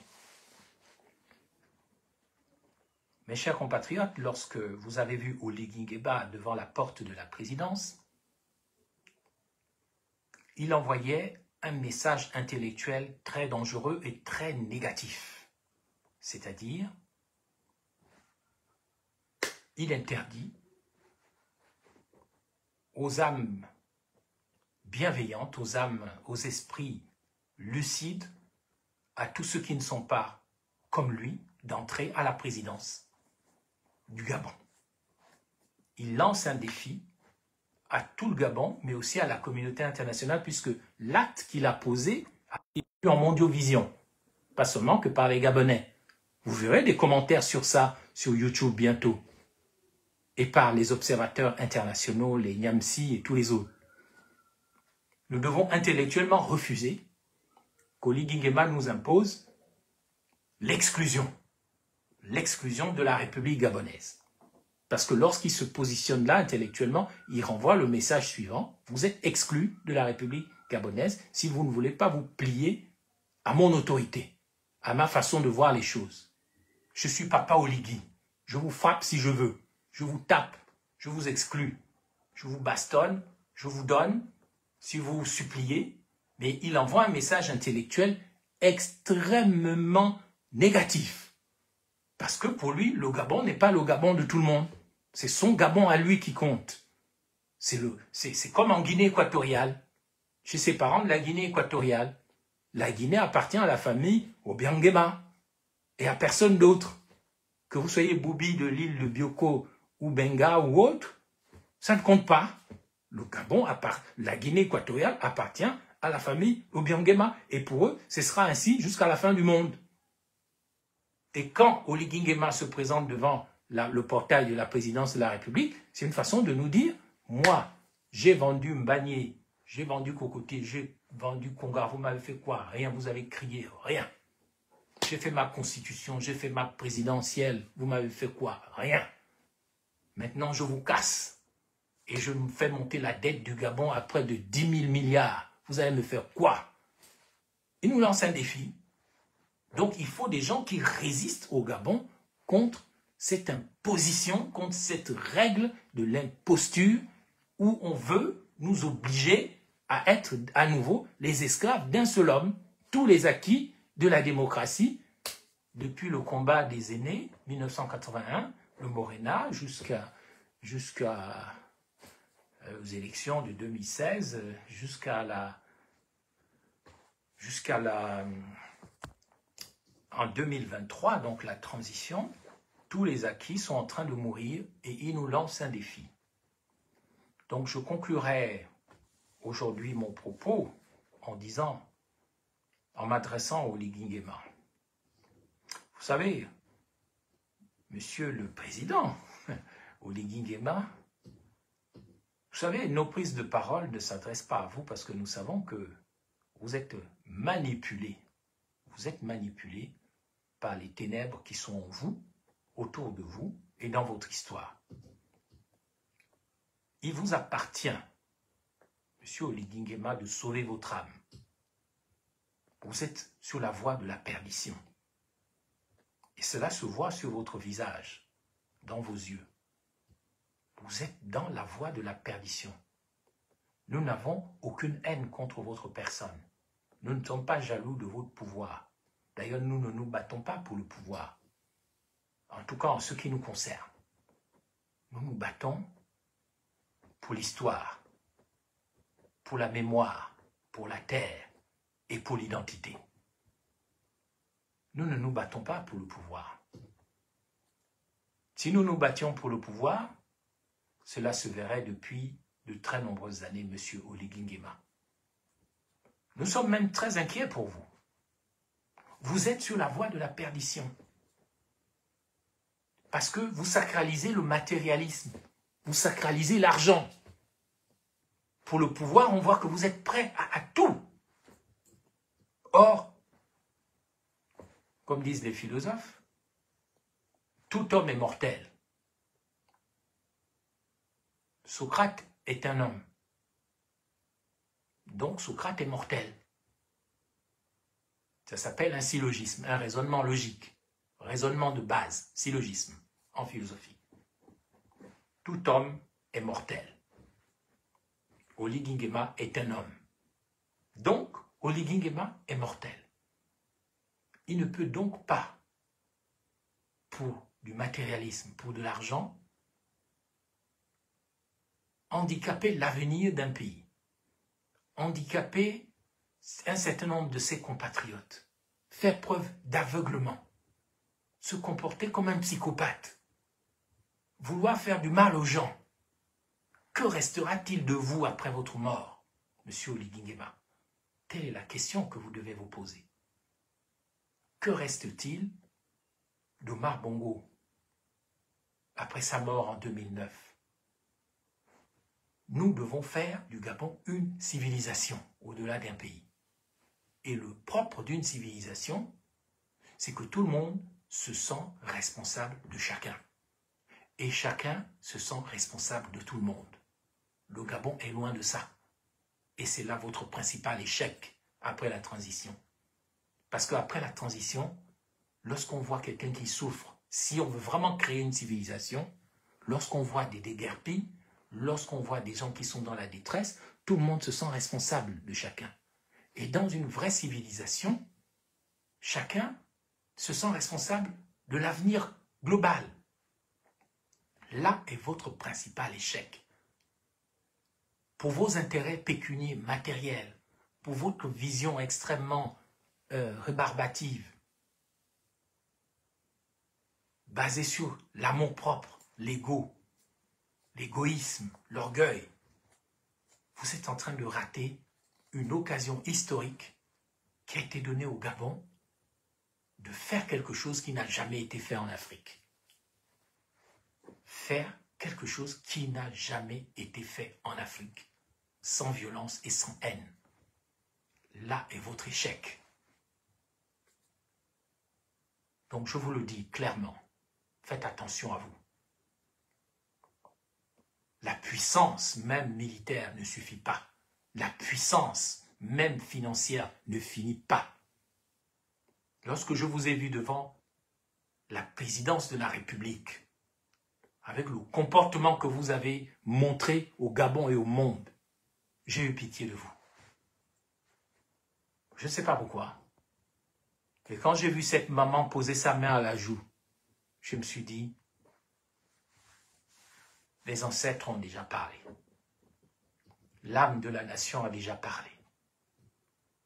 Mes chers compatriotes, lorsque vous avez vu Oligui Nguema devant la porte de la présidence, il envoyait un message intellectuel très dangereux et très négatif. C'est-à-dire, il interdit aux âmes bienveillantes, aux esprits lucides, à tous ceux qui ne sont pas comme lui, d'entrer à la présidence du Gabon. Il lance un défi à tout le Gabon, mais aussi à la communauté internationale, puisque l'acte qu'il a posé a été vu en mondiovision, pas seulement que par les Gabonais. Vous verrez des commentaires sur ça, sur YouTube bientôt, et par les observateurs internationaux, les Nyamsi et tous les autres. Nous devons intellectuellement refuser qu'Oligui Nguema nous impose l'exclusion de la République gabonaise. Parce que lorsqu'il se positionne là intellectuellement, il renvoie le message suivant: vous êtes exclus de la République gabonaise si vous ne voulez pas vous plier à mon autorité, à ma façon de voir les choses. Je suis papa Oligui, je vous frappe si je veux, je vous tape, je vous exclus, je vous bastonne, je vous donne si vous vous suppliez, mais il envoie un message intellectuel extrêmement négatif. Parce que pour lui, le Gabon n'est pas le Gabon de tout le monde. C'est son Gabon à lui qui compte. C'est comme en Guinée équatoriale. Chez ses parents de la Guinée équatoriale. La Guinée appartient à la famille Obiang Nguema et à personne d'autre. Que vous soyez Boubi de l'île de Bioko ou Benga ou autre, ça ne compte pas. Le Gabon, la Guinée équatoriale appartient à la famille Obiang Nguema. Et pour eux, ce sera ainsi jusqu'à la fin du monde. Et quand Oligui Nguema se présente devant le portail de la présidence de la République, c'est une façon de nous dire, moi, j'ai vendu Mbagné, j'ai vendu Cocotier, j'ai vendu Congar, vous m'avez fait quoi? Rien, vous avez crié, rien. J'ai fait ma constitution, j'ai fait ma présidentielle, vous m'avez fait quoi? Rien. Maintenant, je vous casse. Et je me fais monter la dette du Gabon à près de 10 000 milliards. Vous allez me faire quoi? Il nous lance un défi. Donc, il faut des gens qui résistent au Gabon contre cette imposition, contre cette règle de l'imposture où on veut nous obliger à être à nouveau les esclaves d'un seul homme, tous les acquis de la démocratie, depuis le combat des aînés, 1981, le Morena, jusqu'à aux élections de 2016, en 2023, donc la transition, tous les acquis sont en train de mourir et ils nous lancent un défi. Donc je conclurai aujourd'hui mon propos en m'adressant au Oligui Nguema. Vous savez, Monsieur le Président, Oligui Nguema, vous savez, nos prises de parole ne s'adressent pas à vous parce que nous savons que vous êtes manipulés. Vous êtes manipulés par les ténèbres qui sont en vous, autour de vous et dans votre histoire. Il vous appartient, Monsieur Oligui Nguema, de sauver votre âme. Vous êtes sur la voie de la perdition. Et cela se voit sur votre visage, dans vos yeux. Vous êtes dans la voie de la perdition. Nous n'avons aucune haine contre votre personne. Nous ne sommes pas jaloux de votre pouvoir. D'ailleurs, nous ne nous battons pas pour le pouvoir. En tout cas, en ce qui nous concerne. Nous nous battons pour l'histoire, pour la mémoire, pour la terre et pour l'identité. Nous ne nous battons pas pour le pouvoir. Si nous nous battions pour le pouvoir, cela se verrait depuis de très nombreuses années, Monsieur Oligui Nguema. Nous sommes même très inquiets pour vous. Vous êtes sur la voie de la perdition. Parce que vous sacralisez le matérialisme. Vous sacralisez l'argent. Pour le pouvoir, on voit que vous êtes prêts à tout. Or, comme disent les philosophes, tout homme est mortel. Socrate est un homme. Donc Socrate est mortel. Ça s'appelle un syllogisme, un raisonnement logique, raisonnement de base, syllogisme en philosophie. Tout homme est mortel. Oligui Nguema est un homme. Donc, Oligui Nguema est mortel. Il ne peut donc pas, pour du matérialisme, pour de l'argent, handicaper l'avenir d'un pays, handicaper un certain nombre de ses compatriotes, faire preuve d'aveuglement, se comporter comme un psychopathe, vouloir faire du mal aux gens. Que restera-t-il de vous après votre mort, Monsieur Oligui Nguema? Telle est la question que vous devez vous poser. Que reste-t-il d'Omar Bongo après sa mort en 2009? Nous devons faire du Gabon une civilisation au-delà d'un pays. Et le propre d'une civilisation, c'est que tout le monde se sent responsable de chacun. Et chacun se sent responsable de tout le monde. Le Gabon est loin de ça. Et c'est là votre principal échec après la transition. Parce qu'après la transition, lorsqu'on voit quelqu'un qui souffre, si on veut vraiment créer une civilisation, lorsqu'on voit des déguerpis, lorsqu'on voit des gens qui sont dans la détresse, tout le monde se sent responsable de chacun. Et dans une vraie civilisation, chacun se sent responsable de l'avenir global. Là est votre principal échec. Pour vos intérêts pécuniaires, matériels, pour votre vision extrêmement rébarbative, basée sur l'amour-propre, l'ego, l'égoïsme, l'orgueil, vous êtes en train de rater une occasion historique qui a été donnée au Gabon de faire quelque chose qui n'a jamais été fait en Afrique. Faire quelque chose qui n'a jamais été fait en Afrique, sans violence et sans haine. Là est votre échec. Donc je vous le dis clairement, faites attention à vous. La puissance, même militaire, ne suffit pas. La puissance, même financière, ne finit pas. Lorsque je vous ai vu devant la présidence de la République, avec le comportement que vous avez montré au Gabon et au monde, j'ai eu pitié de vous. Je ne sais pas pourquoi. Et quand j'ai vu cette maman poser sa main à la joue, je me suis dit, les ancêtres ont déjà parlé. L'âme de la nation a déjà parlé.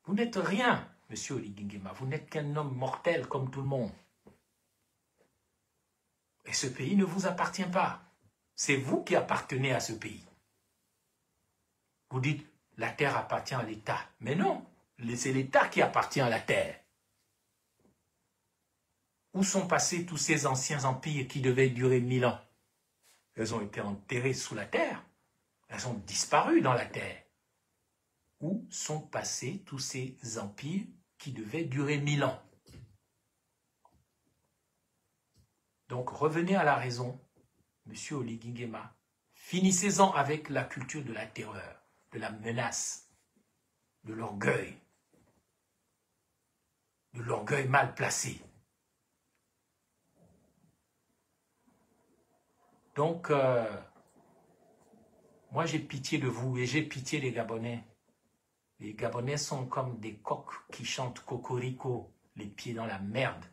Vous n'êtes rien, monsieur Oligui Nguema. Vous n'êtes qu'un homme mortel comme tout le monde. Et ce pays ne vous appartient pas. C'est vous qui appartenez à ce pays. Vous dites, la terre appartient à l'État. Mais non, c'est l'État qui appartient à la terre. Où sont passés tous ces anciens empires qui devaient durer 1000 ans? Elles ont été enterrées sous la terre. Elles ont disparu dans la terre. Où sont passés tous ces empires qui devaient durer 1000 ans? Donc revenez à la raison, monsieur Oligui Nguema. Finissez-en avec la culture de la terreur, de la menace, de l'orgueil mal placé. Donc, moi j'ai pitié de vous et j'ai pitié des Gabonais. Les Gabonais sont comme des coqs qui chantent cocorico, les pieds dans la merde.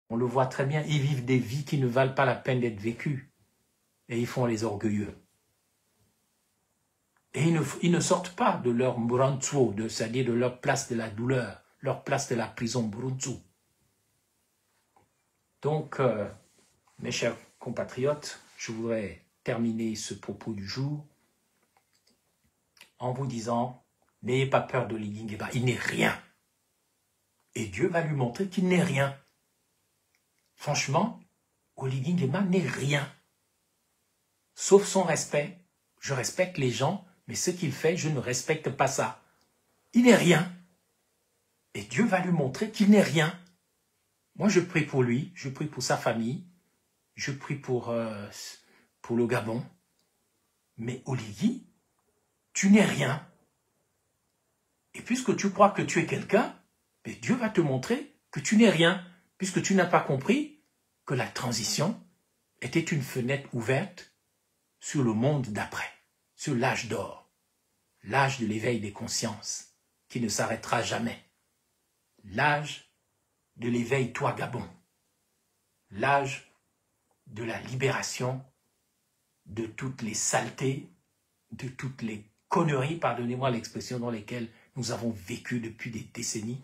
On le voit très bien, ils vivent des vies qui ne valent pas la peine d'être vécues. Et ils font les orgueilleux. Et ils ne sortent pas de leur Murantwo, c'est-à-dire de leur place de la douleur, leur place de la prison Buruntu. Donc, mes chers compatriotes, je voudrais terminer ce propos du jour en vous disant, n'ayez pas peur d'Oligui Nguema, il n'est rien. Et Dieu va lui montrer qu'il n'est rien. Franchement, Oligui Nguema n'est rien. Sauf son respect. Je respecte les gens, mais ce qu'il fait, je ne respecte pas ça. Il n'est rien. Et Dieu va lui montrer qu'il n'est rien. Moi, je prie pour lui, je prie pour sa famille, je prie pour le Gabon. Mais Oligui, tu n'es rien. Et puisque tu crois que tu es quelqu'un, Dieu va te montrer que tu n'es rien, puisque tu n'as pas compris que la transition était une fenêtre ouverte sur le monde d'après, sur l'âge d'or, l'âge de l'éveil des consciences, qui ne s'arrêtera jamais. L'âge de l'éveil, toi Gabon. L'âge de la libération de toutes les saletés, de toutes les conneries, pardonnez-moi l'expression, dans lesquelles nous avons vécu depuis des décennies.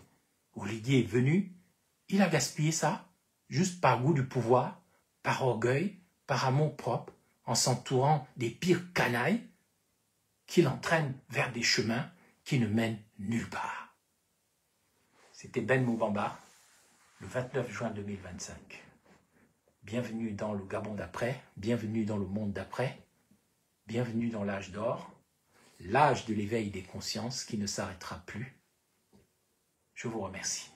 Oligui est venu, il a gaspillé ça, juste par goût du pouvoir, par orgueil, par amour propre, en s'entourant des pires canailles qui l'entraînent vers des chemins qui ne mènent nulle part. C'était Ben Moubamba, le 29 juin 2025. Bienvenue dans le Gabon d'après, bienvenue dans le monde d'après, bienvenue dans l'âge d'or, l'âge de l'éveil des consciences qui ne s'arrêtera plus. Je vous remercie.